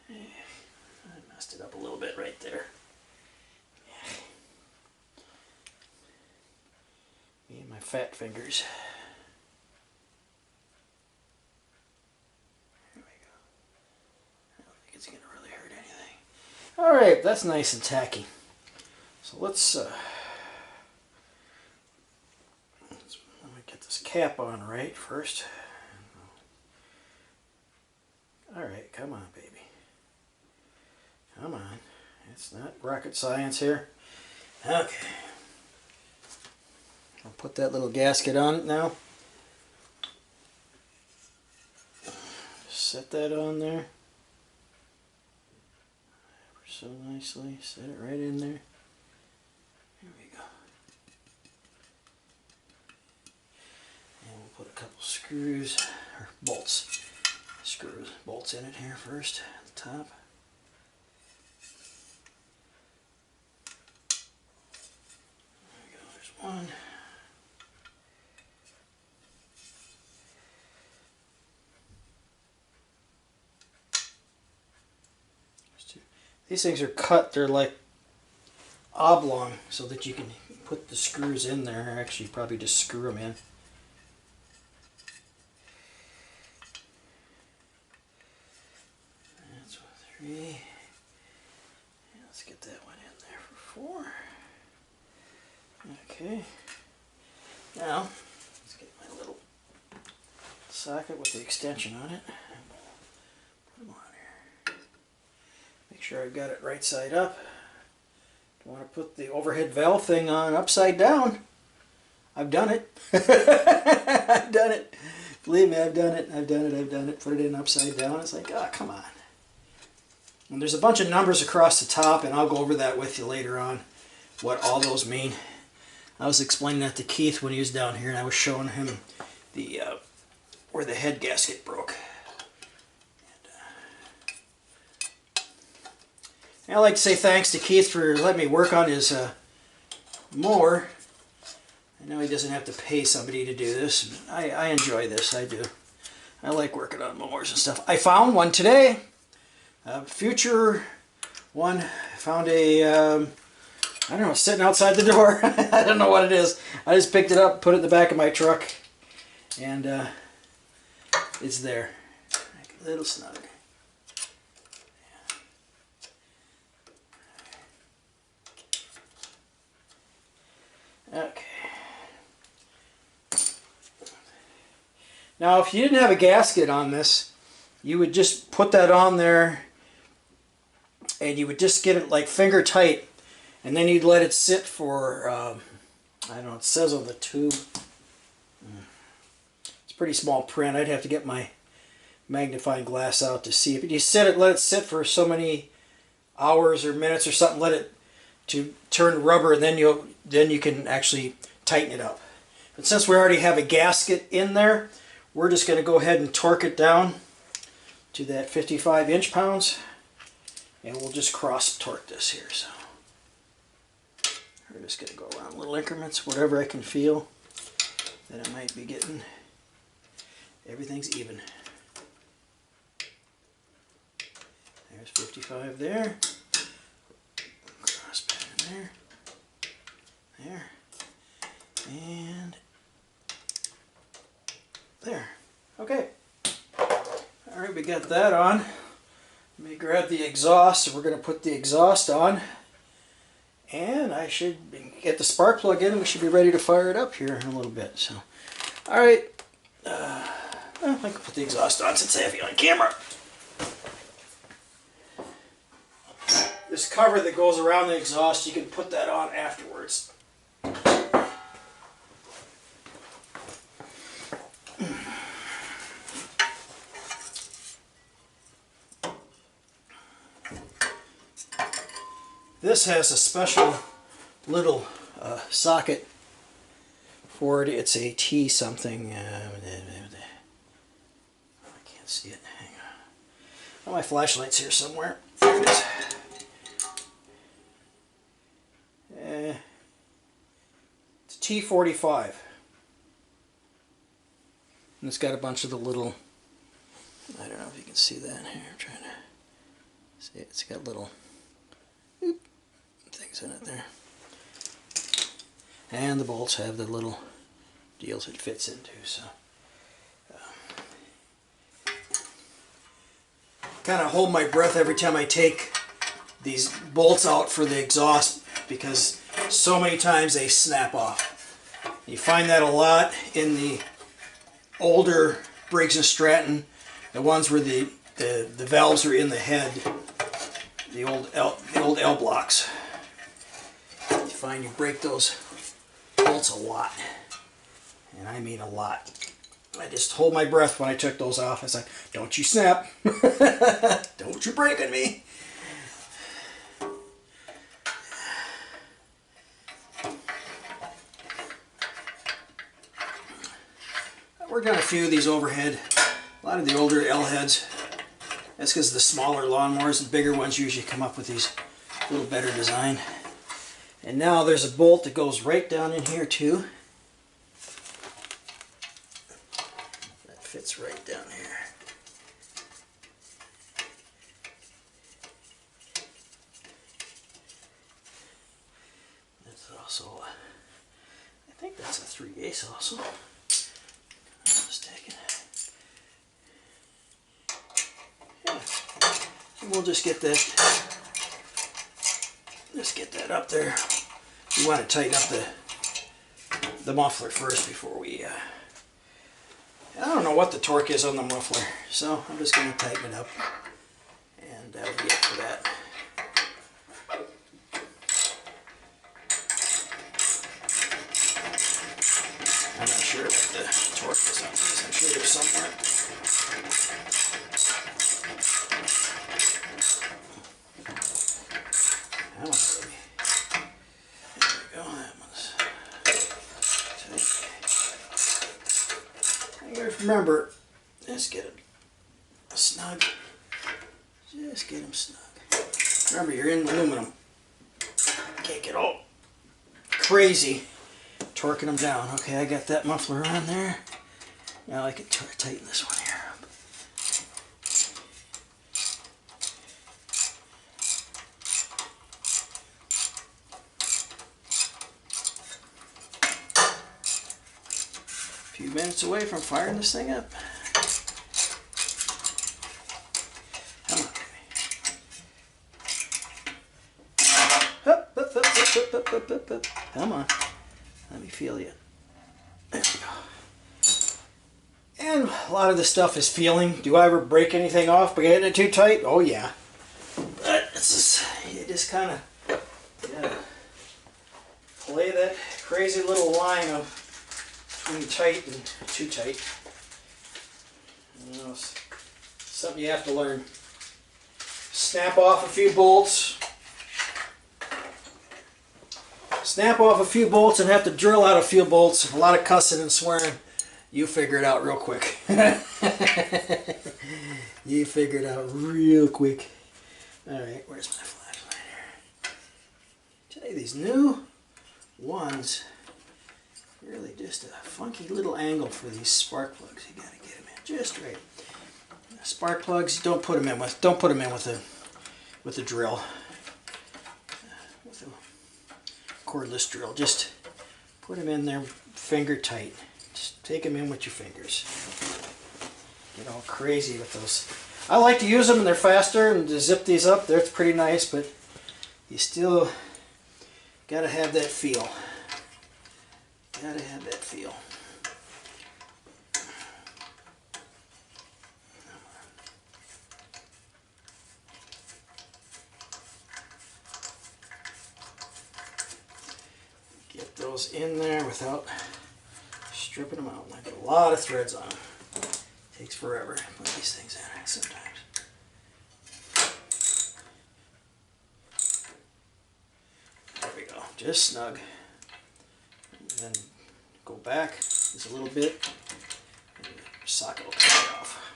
I messed it up a little bit right there. Me and my fat fingers. There we go. I don't think it's going to really hurt anything. Alright, that's nice and tacky. So let's get this cap on right first. Alright, come on, baby. Come on. It's not rocket science here. Okay. I'll put that little gasket on it now. Set that on there. So nicely. Set it right in there. There we go. And we'll put a couple screws, or bolts. Bolts in it here first, at the top. There we go, there's one. These things are cut, they're like oblong so that you can put the screws in there. Actually, probably just screw them in. That's 3. And let's get that one in there for 4. Okay. Now, let's get my little socket with the extension on it. Put them on here. Make sure I've got it right side up. Don't want to put the overhead valve thing on upside down. I've done it. I've done it. Believe me, I've done it. I've done it. Put it in upside down. It's like, oh, come on. And there's a bunch of numbers across the top, and I'll go over that with you later on, what all those mean. I was explaining that to Keith when he was down here, and I was showing him the where the head gasket broke. And I'd like to say thanks to Keith for letting me work on his mower. I know he doesn't have to pay somebody to do this, but I enjoy this. I do. I like working on mowers and stuff. I found one today. A future one. I found a, I don't know, sitting outside the door. I don't know what it is. I just picked it up, put it in the back of my truck, and it's there. A little snug. Okay. Now, if you didn't have a gasket on this, you would just put that on there and you would just get it like finger tight, and then you'd let it sit for, I don't know, it says on the tube. It's pretty small print. I'd have to get my magnifying glass out to see it. But you let it sit for so many hours or minutes or something, let it to turn rubber, and then you can actually tighten it up. But since we already have a gasket in there, we're just going to go ahead and torque it down to that 55 inch-pounds, and we'll just cross torque this here. So we're just going to go around little increments, whatever I can feel that I might be getting. Everything's even. There's 55 there. Cross pad in there, and there. Okay. Alright, we got that on. Let me grab the exhaust, and we're going to put the exhaust on. And I should get the spark plug in, and we should be ready to fire it up here in a little bit. So, alright. Well, I can put the exhaust on since I have you on camera. This cover that goes around the exhaust, you can put that on afterwards. This has a special little socket for it. It's a T something. I can't see it. Hang on. Oh, my flashlight's here somewhere. There it is. It's T45. And it's got a bunch of the little, I don't know if you can see that here. I'm trying to see it. It's got little things in it there. And the bolts have the little deals it fits into. So kind of hold my breath every time I take these bolts out for the exhaust, because so many times they snap off. You find that a lot in the older Briggs & Stratton, the ones where the valves are in the head. the old L blocks. You find you break those bolts a lot, and I mean a lot. I just hold my breath when I took those off. I was like, don't you snap. Don't you break on me. I worked on a few of these overhead. A lot of the older L heads. That's because the smaller lawnmowers, the bigger ones usually come up with these little better design. And now there's a bolt that goes right down in here too. That fits right down here. That's also, I think that's a 3/8 also. I'm not mistaken. Yeah. And we'll just get that up there. You want to tighten up the muffler first before we I don't know what the torque is on the muffler, so I'm just going to tighten it up, and that'll be it for that. I'm not sure what the torque is on these. I'm sure there's somewhere. That one's baby. There we go. That one's tight. You gotta remember, just get a snug. Just get them snug. Remember, you're in aluminum. Can't get all crazy torquing them down. Okay, I got that muffler on there. Now I can tighten this one here up. A few minutes away from firing this thing up. Come on, baby. Up, up, up, up, up, up, up, up. Come on. Let me feel you. There we go. And a lot of this stuff is feeling. Do I ever break anything off by getting it too tight? Oh yeah. But it's just, you just kind of gotta play that crazy little line of between tight and too tight. You know, it's something you have to learn. Snap off a few bolts. Snap off a few bolts and have to drill out a few bolts. A lot of cussing and swearing. You figure it out real quick. You figure it out real quick. Alright, where's my flashlight here? Tell you, these new ones, really just a funky little angle for these spark plugs. You gotta get them in just right. Spark plugs, don't put them in with a drill. With a cordless drill. Just put them in there finger tight. Just take them in with your fingers. Get all crazy with those. I like to use them and they're faster, and to zip these up, they're pretty nice, but you still gotta have that feel. Gotta have that feel. Get those in there without stripping them out. Like a lot of threads on them. Takes forever to put these things in sometimes. There we go. Just snug. And then go back just a little bit. And the socket will come off.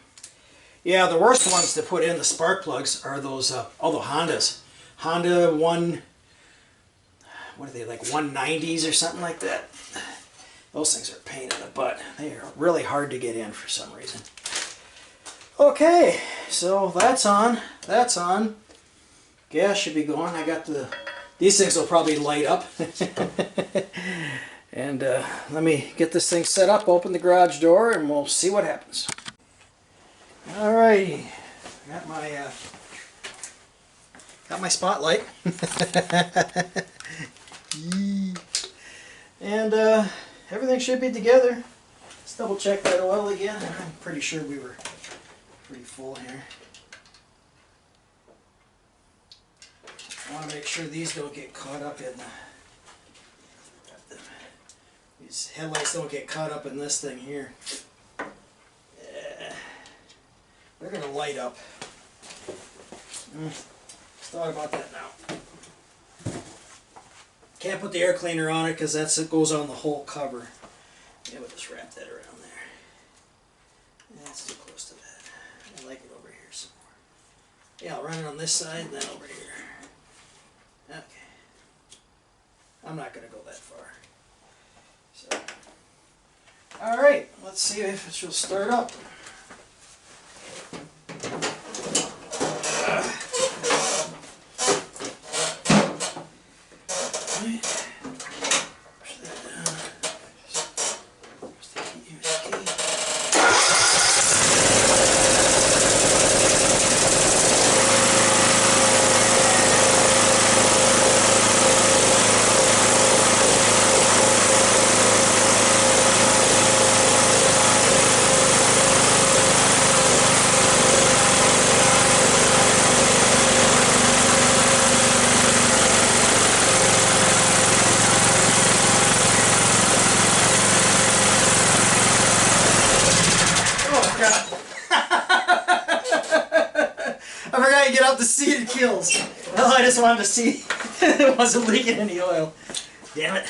Yeah, the worst ones to put in the spark plugs are those all the Hondas. Honda what are they, like 190s or something like that? Those things are a pain in the butt. They are really hard to get in for some reason. Okay, so that's on. That's on. Gas should be going. I got these things will probably light up. And let me get this thing set up, open the garage door, and we'll see what happens. Alrighty, got my spotlight. And everything should be together. Let's double check that oil again. I'm pretty sure we were pretty full here. I want to make sure these don't get caught up in these headlights don't get caught up in this thing here. Yeah. They're going to light up. Just thought about that now. Can't put the air cleaner on it because it goes on the whole cover. Yeah, we'll just wrap that around there. That's too close to that. I like it over here some more. Yeah, I'll run it on this side and then over here. Okay. I'm not going to go that far. So, all right, let's see if she'll start up. I forgot you get out the seated kills. Well, I just wanted to see if it wasn't leaking any oil. Damn it.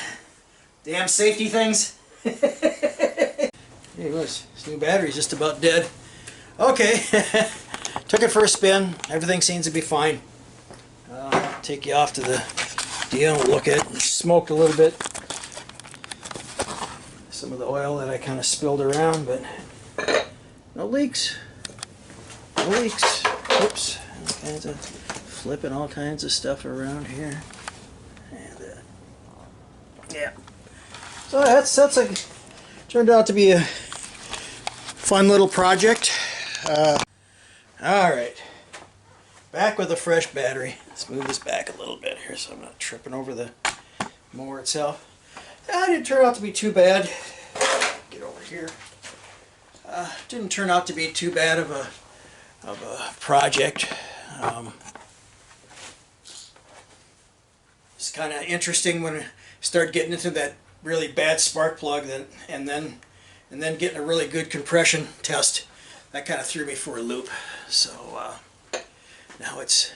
Damn safety things. Here it was. This new battery's just about dead. Okay. Took it for a spin. Everything seems to be fine. I'll take you off to the deal and look at it. Smoked a little bit. Some of the oil that I kind of spilled around, but no leaks. No leaks. Oops. All kinds of flipping all kinds of stuff around here. And yeah. So that's a turned out to be a fun little project. All right. Back with a fresh battery. Let's move this back a little bit here so I'm not tripping over the mower itself. That didn't turn out to be too bad. Get over here. Didn't turn out to be too bad of a project. It's kind of interesting when I start getting into that really bad spark plug, and then getting a really good compression test. That kind of threw me for a loop. So now it's,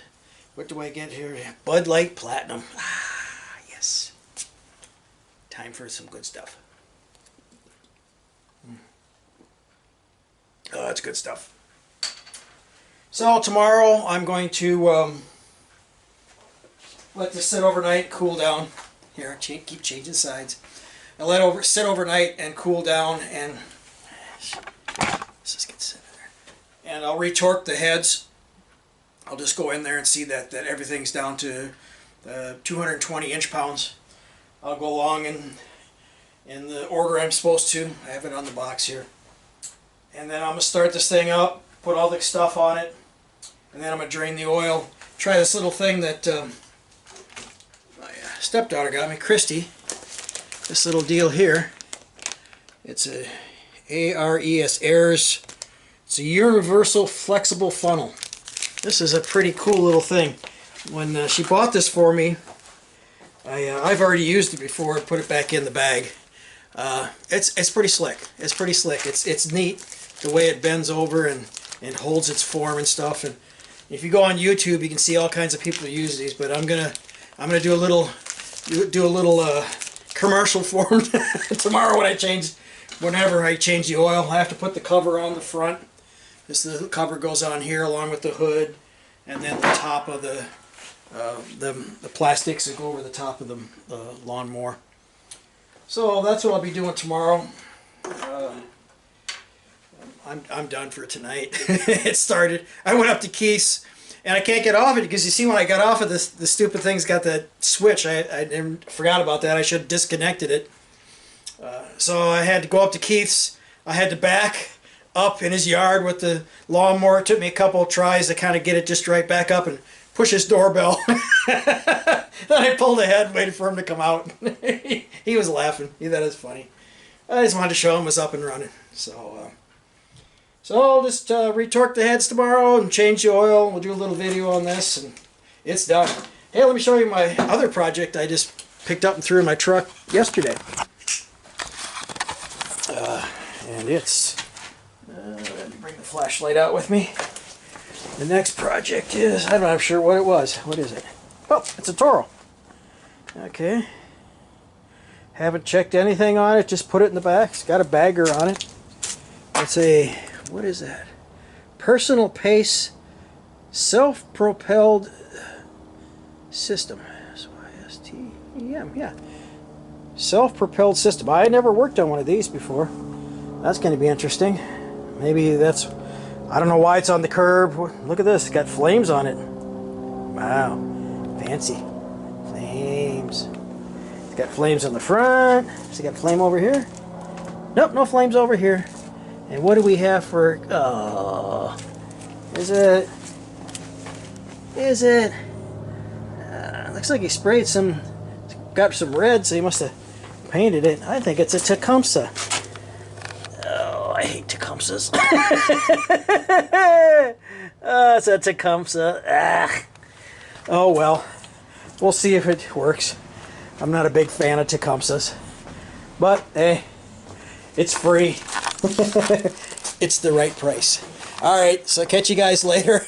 what do I get here? Bud Light Platinum. Ah, yes. Time for some good stuff. Oh, that's good stuff. So tomorrow I'm going to let this sit overnight, cool down. Here, keep changing sides. I'll let it sit overnight and cool down, and let's just get set there. And I'll retorque the heads. I'll just go in there and see that everything's down to 220 inch-pounds. I'll go along in the order I'm supposed to. I have it on the box here. And then I'm going to start this thing up, put all the stuff on it, and then I'm going to drain the oil. Try this little thing that my stepdaughter got me, Christy. This little deal here. It's a ARES. It's a universal flexible funnel. This is a pretty cool little thing. When she bought this for me, I've already used it before and put it back in the bag. It's pretty slick. It's pretty slick. It's neat the way it bends over and holds its form and stuff. And if you go on YouTube, you can see all kinds of people use these. But I'm gonna do a little commercial for them tomorrow whenever I change the oil. I have to put the cover on the front. The cover goes on here along with the hood, and then the top of the plastics that go over the top of the lawnmower. So that's what I'll be doing tomorrow. I'm done for tonight. It started. I went up to Keith's, and I can't get off it because you see when I got off of this, the stupid thing's got that switch. I forgot about that. I should have disconnected it. So I had to go up to Keith's. I had to back up in his yard with the lawnmower. It took me a couple of tries to kind of get it just right back up and push his doorbell. Then I pulled ahead and waited for him to come out. He was laughing. He thought it was funny. I just wanted to show him it was up and running. So I'll just retorque the heads tomorrow and change the oil. We'll do a little video on this, and it's done. Hey, let me show you my other project I just picked up and threw in my truck yesterday. And it's, let me bring the flashlight out with me. The next project is, I'm not sure what it was. What is it? Oh, it's a Toro. Okay. Haven't checked anything on it, just put it in the back. It's got a bagger on it. It's a, what is that? Personal pace self-propelled system. S-Y-S-T-E-M, yeah. Self-propelled system. I never worked on one of these before. That's going to be interesting. Maybe that's, I don't know why it's on the curb. Look at this, it's got flames on it. Wow, fancy. Flames. It's got flames on the front. Has it got flame over here? Nope, no flames over here. And what do we have for, is it, looks like he sprayed some, got some red, so he must have painted it. I think it's a Tecumseh. Oh, I hate Tecumsehs. Oh, it's a Tecumseh. Ah. Oh well, we'll see if it works. I'm not a big fan of Tecumsehs, but hey, it's free. It's the right price. Alright, so catch you guys later.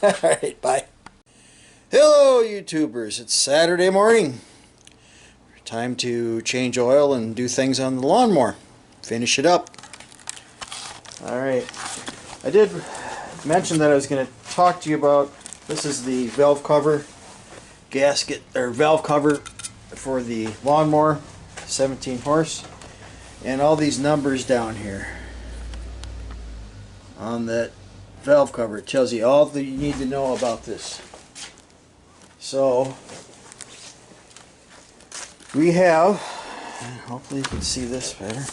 Alright, bye. Hello YouTubers, it's Saturday morning. Time to change oil and do things on the lawnmower. Finish it up. Alright, I did mention that I was going to talk to you about, this is the valve cover gasket, or valve cover for the lawnmower, 17 horse, and all these numbers down here on that valve cover. It tells you all that you need to know about this. So we have, hopefully you can see this better,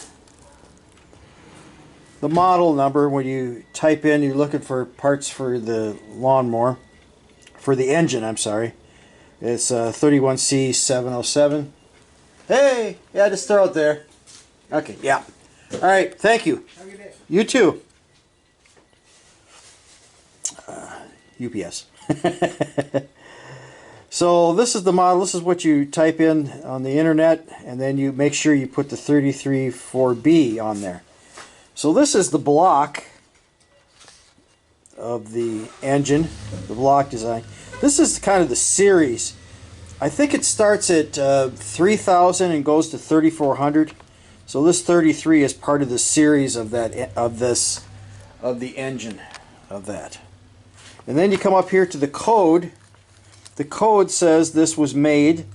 the model number. When you type in, you're looking for parts for the lawnmower, for the engine, I'm sorry. It's 31C707. Hey, yeah, just throw it there. Okay, yeah. Alright, thank you. Have a good day. You too. UPS. So this is the model. This is what you type in on the internet, and then you make sure you put the 334B on there. So this is the block of the engine, the block design. This is kind of the series. I think it starts at 3,000 and goes to 3,400. So this 33 is part of the series of that, of the engine of that. And then you come up here to the code. The code says this was made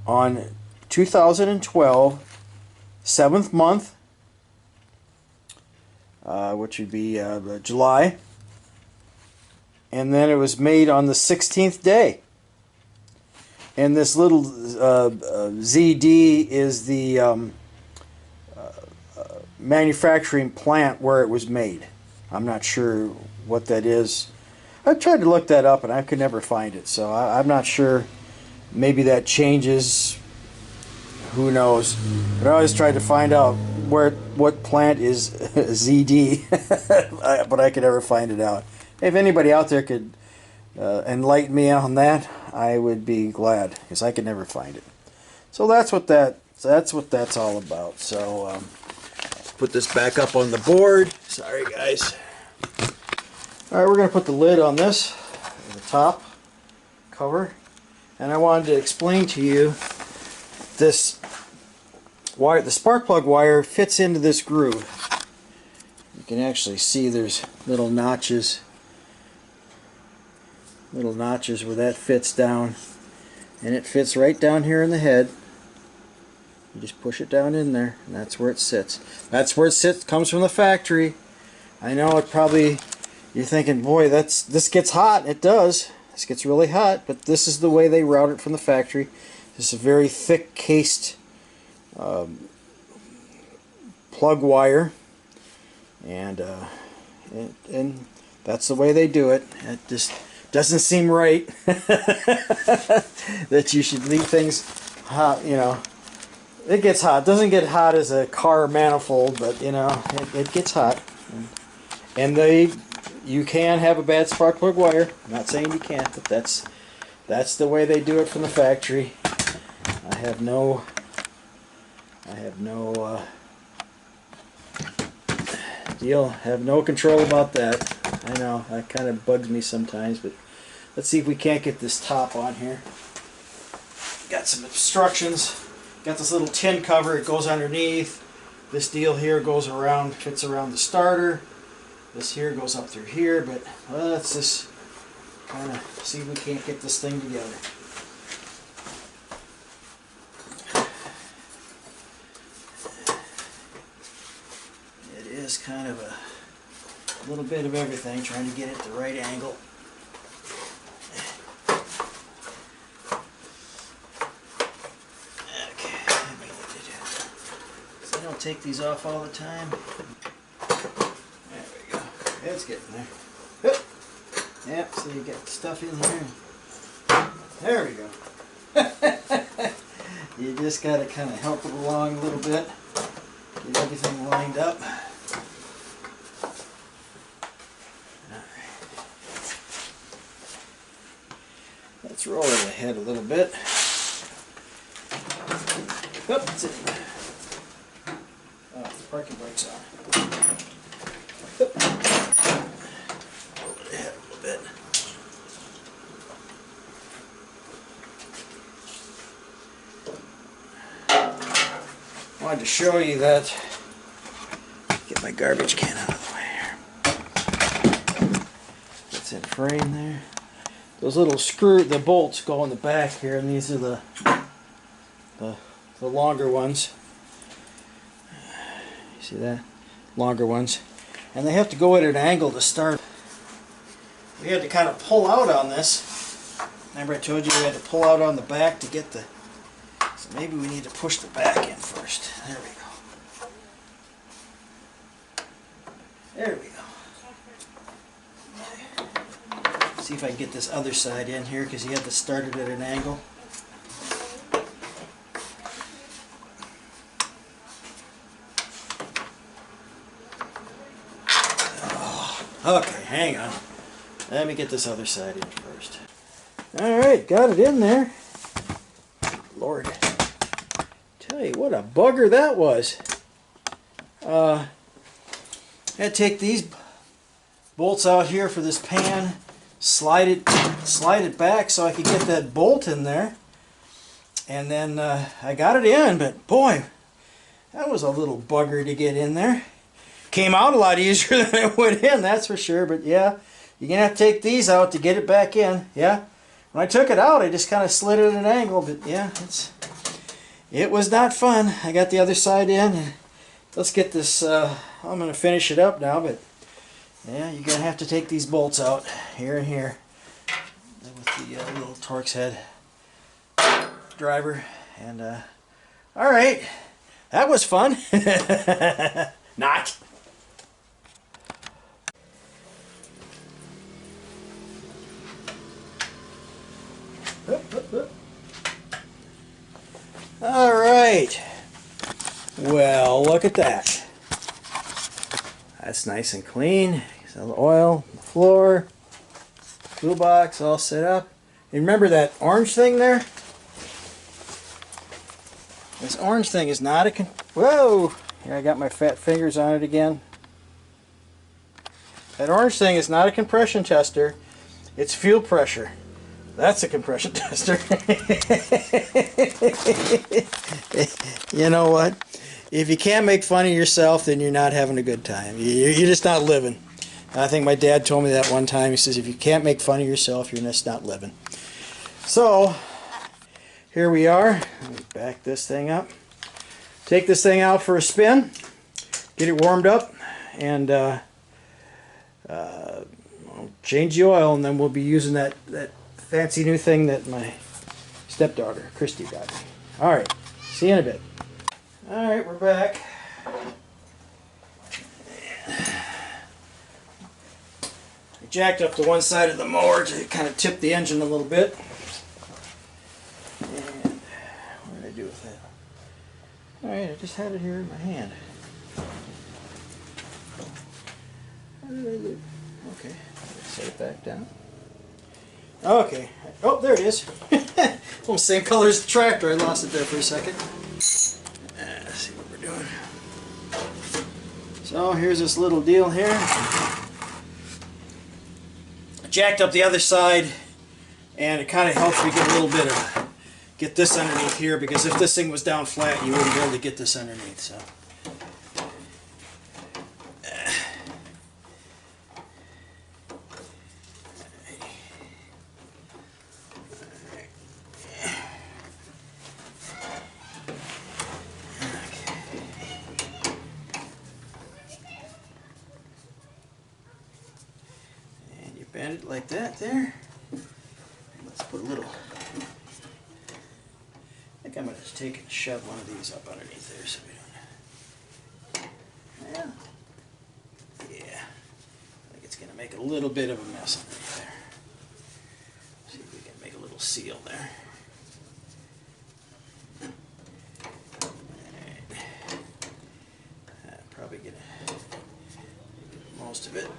on 2012, 7th month, which would be July. And then it was made on the 16th day. And this little ZD is the manufacturing plant where it was made. I'm not sure what that is. I tried to look that up and I could never find it, so I'm not sure. Maybe that changes. Who knows? But I always tried to find out what plant is ZD, but I could never find it out. If anybody out there could enlighten me on that, I would be glad, because I could never find it. So that's what that's all about. So put this back up on the board. Sorry, guys. All right, we're going to put the lid on this, the top cover, and I wanted to explain to you this wire. The spark plug wire fits into this groove. You can actually see there's little notches where that fits down, and it fits right down here in the head. You just push it down in there, and that's where it sits. That's where it sits. Comes from the factory. I know it probably, you're thinking, boy, this gets hot. It does. This gets really hot, but this is the way they route it from the factory. This is a very thick cased plug wire, and that's the way they do it. It just doesn't seem right that you should leave things hot. You know, it gets hot. It doesn't get hot as a car manifold, but you know, it gets hot. And you can have a bad spark plug wire. I'm not saying you can't, but that's That's the way they do it from the factory. I have no deal, have no control about that. I know, that kind of bugs me sometimes, but let's see if we can't get this top on here. Got some obstructions. Got this little tin cover, it goes underneath. This deal here goes around, fits around the starter. This here goes up through here, but let's just kind of see if we can't get this thing together. It is kind of a little bit of everything, trying to get it the right angle. Okay, let me look at it. So I don't take these off all the time. There we go. It's getting there. Oop. Yep, so you got stuff in here. There we go. You just got to kind of help it along a little bit. Get everything lined up. Let's roll it ahead a little bit. Oop, that's it. Oh, the parking brake's on. Oop. Roll it ahead a little bit. I wanted to show you that. Get my garbage can out of the way here. It's in frame there. Those little the bolts go in the back here, and these are the longer ones. You see that? Longer ones. And they have to go at an angle to start. We had to kind of pull out on this. Remember I told you we had to pull out on the back to get the... So maybe we need to push the back in first. There we go. There we go. See if I can get this other side in here, because you have to start it at an angle. Okay, hang on. Let me get this other side in first. Alright, got it in there. Lord. Tell you what a bugger that was. I had to take these bolts out here for this pan, slide it back so I could get that bolt in there. And then I got it in, but boy, that was a little bugger to get in there. Came out a lot easier than it went in, that's for sure. But yeah, you're going to have to take these out to get it back in. Yeah. When I took it out, I just kind of slid it at an angle. But yeah, it was not fun. I got the other side in. Let's get this, I'm going to finish it up now. But yeah, you're going to have to take these bolts out here and here. With the little Torx head driver. And alright, that was fun. Not. Alright, well, look at that. That's nice and clean. Some oil on the floor, toolbox all set up. And remember that orange thing there? This orange thing is not a whoa! Here, I got my fat fingers on it again. That orange thing is not a compression tester. It's fuel pressure. That's a compression tester. You know what? If you can't make fun of yourself, then you're not having a good time. You're just not living. I think my dad told me that one time. He says, if you can't make fun of yourself, you're just not living. So, here we are. Let me back this thing up. Take this thing out for a spin. Get it warmed up. And I'll change the oil, and then we'll be using that fancy new thing that my stepdaughter, Christy, got me. Alright, see you in a bit. Alright, we're back. I jacked up to one side of the mower to kind of tip the engine a little bit. And what did I do with that? Alright, I just had it here in my hand. What did I do? Okay, set it back down. Okay. Oh, there it is. Almost same color as the tractor. I lost it there for a second. Let's see what we're doing. So here's this little deal here. I jacked up the other side, and it kind of helps me get a little bit of get this underneath here, because if this thing was down flat, you wouldn't be able to get this underneath. So. Bend it like that there. Let's put a little. I think I'm going to take and shove one of these up underneath there so we don't. Yeah. I think it's going to make a little bit of a mess underneath there. See if we can make a little seal there. Alright. Probably get most of it.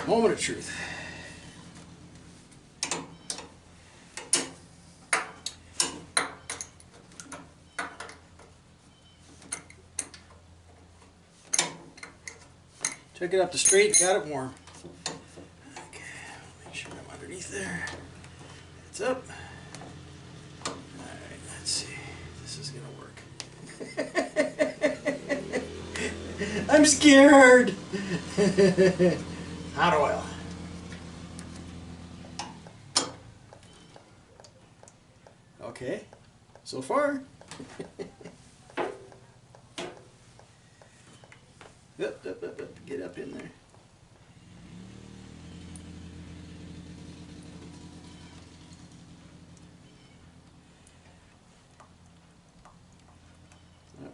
Moment of truth. Took it up the street, got it warm. Okay, make sure I'm underneath there. It's up. Alright, let's see. This is gonna work. I'm scared! Hot oil. Okay, so far. Up, get up in there.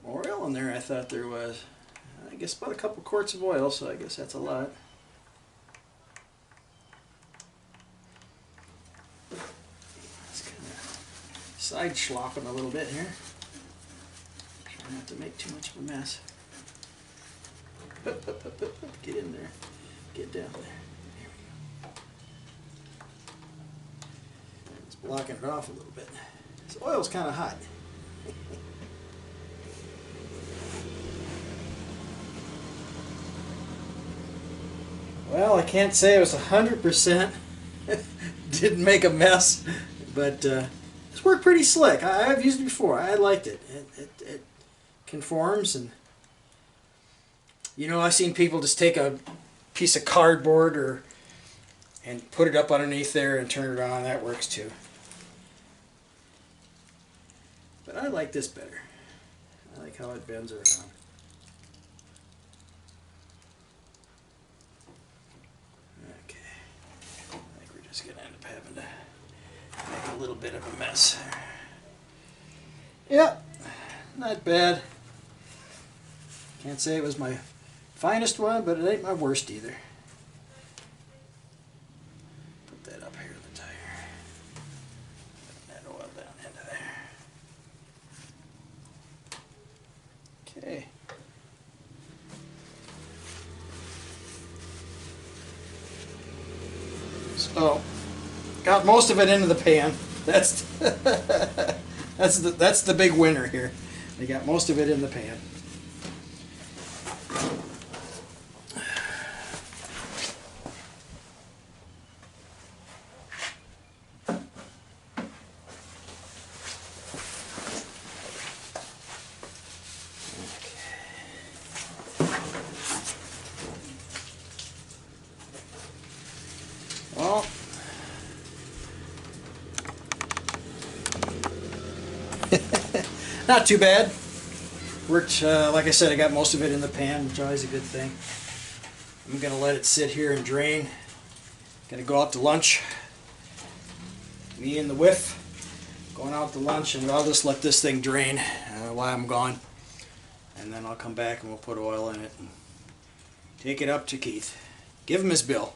More oil in there, I thought there was. I guess about a couple quarts of oil, so I guess that's a lot. Side schlopping a little bit here. Try not to make too much of a mess. Up, get in there. Get down there. There we go. It's blocking it off a little bit. This oil's kind of hot. Well, I can't say it was 100%. Didn't make a mess, but it's worked pretty slick. I've used it before. I liked it. It conforms, and you know, I've seen people just take a piece of cardboard and put it up underneath there and turn it on. That works too. But I like this better. I like how it bends around. Okay. I think we're just going to end up having to make a little bit of a mess. Yep. Not bad. Can't say it was my finest one, but it ain't my worst either. Put that up here in the tire. Put that oil down into there. Okay. So, got most of it into the pan. That's that's the big winner here. I got most of it in the pan. Well, not too bad. Worked, like I said, I got most of it in the pan, which is always a good thing. I'm going to let it sit here and drain. Going to go out to lunch. Me and the whiff going out to lunch, and I'll just let this thing drain while I'm gone. And then I'll come back and we'll put oil in it and take it up to Keith. Give him his bill.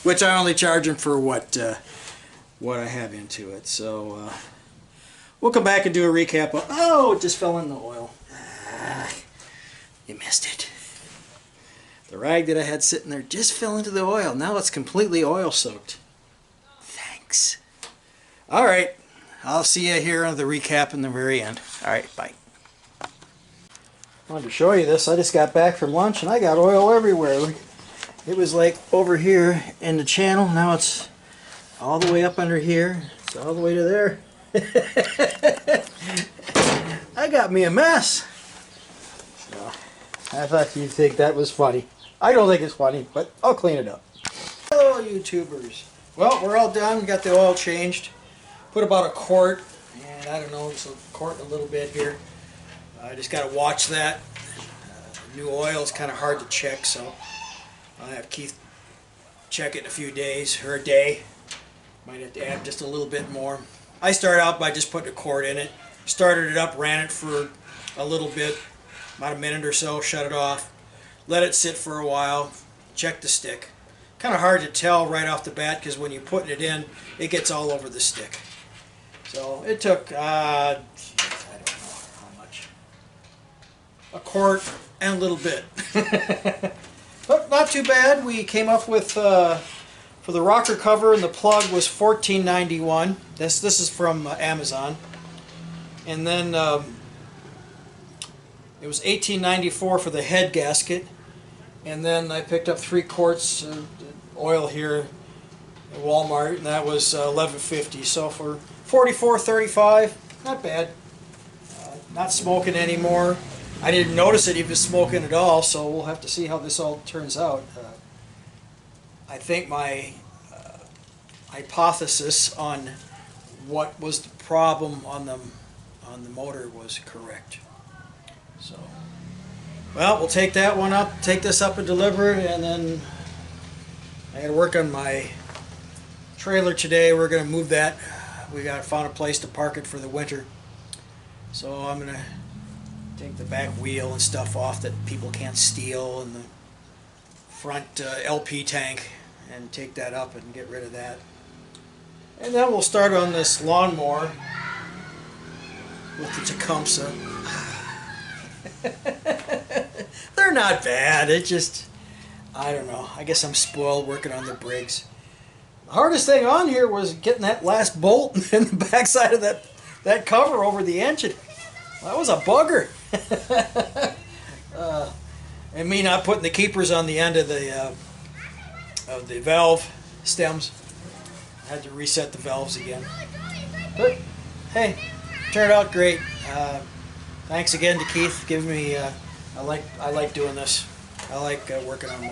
Which I only charge him for what I have into it. So we'll come back and do a recap of, oh, it just fell in the oil. You missed it. The rag that I had sitting there just fell into the oil. Now it's completely oil soaked. Thanks. All right. I'll see you here on the recap in the very end. All right. Bye. I wanted to show you this. I just got back from lunch and I got oil everywhere. Look, it was like over here in the channel. Now it's all the way up under here. It's all the way to there. I got me a mess. So, I thought you'd think that was funny. I don't think it's funny, but I'll clean it up. Hello, YouTubers. Well, we're all done. We got the oil changed. Put about a quart, and I don't know, it's a quart and a little bit here. I just got to watch that. New oil is kind of hard to check, so I'll have Keith check it in a few days, or a day. Might have to add just a little bit more. I started out by just putting a quart in it. Started it up, ran it for a little bit, about a minute or so, shut it off. Let it sit for a while, check the stick. Kind of hard to tell right off the bat because when you're putting it in, it gets all over the stick. So it took, I don't know how much, a quart and a little bit. But not too bad. We came up with, for the rocker cover and the plug was $14.91. This is from Amazon. And then it was $18.94 for the head gasket. And then I picked up 3 quarts of oil here at Walmart, and that was $11.50. So for $44.35, not bad. Not smoking anymore. I didn't notice it even smoking at all, so we'll have to see how this all turns out. I think my hypothesis on what was the problem on the motor was correct. So, well, we'll take that one up, take this up and deliver it, and then I got to work on my trailer today. We're going to move that. We got found a place to park it for the winter. So I'm going to take the back wheel and stuff off that people can't steal, and the front LP tank, and take that up and get rid of that. And then we'll start on this lawnmower with the Tecumseh. They're not bad. It just, I don't know. I guess I'm spoiled working on the Briggs. The hardest thing on here was getting that last bolt in the backside of that cover over the engine. That was a bugger. And me not putting the keepers on the end of the valve stems. I had to reset the valves again. But hey, turned out great. Thanks again to Keith giving me. I like doing this. I like working on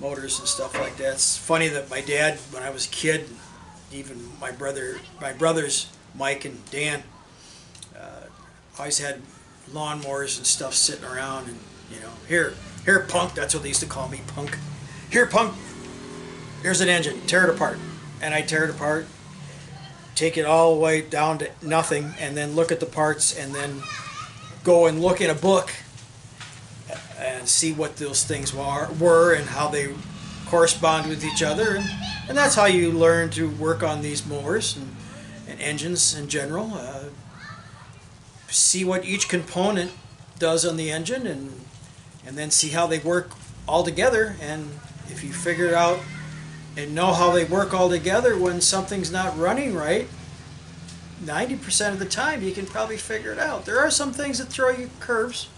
motors and stuff like that. It's funny that my dad, when I was a kid, even my brothers Mike and Dan, always had lawnmowers and stuff sitting around, and you know, here punk. That's what they used to call me, punk. Here punk. Here's an engine. Tear it apart, and I tear it apart. Take it all the way down to nothing, and then look at the parts, and then go and look in a book and see what those things were and how they correspond with each other, and that's how you learn to work on these mowers and engines in general. See what each component does on the engine, and then see how they work all together. And if you figure it out and know how they work all together, when something's not running right, 90% of the time you can probably figure it out. There are some things that throw you curves,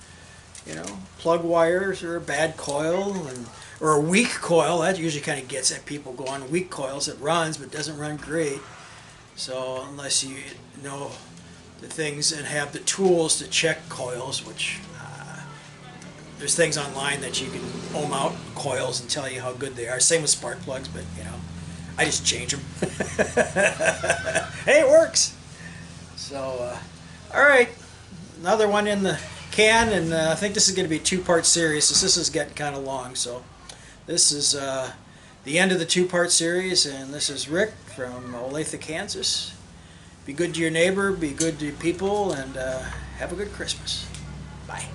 you know, plug wires or a bad coil, or a weak coil. That usually kind of gets at people going, weak coils, it runs but doesn't run great. So unless you know the things and have the tools to check coils, which there's things online that you can ohm out coils and tell you how good they are. Same with spark plugs, but you know, I just change them. Hey, it works. So, all right, another one in the can, and I think this is going to be a 2-part series. This is getting kind of long, so this is the end of the 2-part series, and this is Rick from Olathe, Kansas. Be good to your neighbor, be good to people, and have a good Christmas. Bye.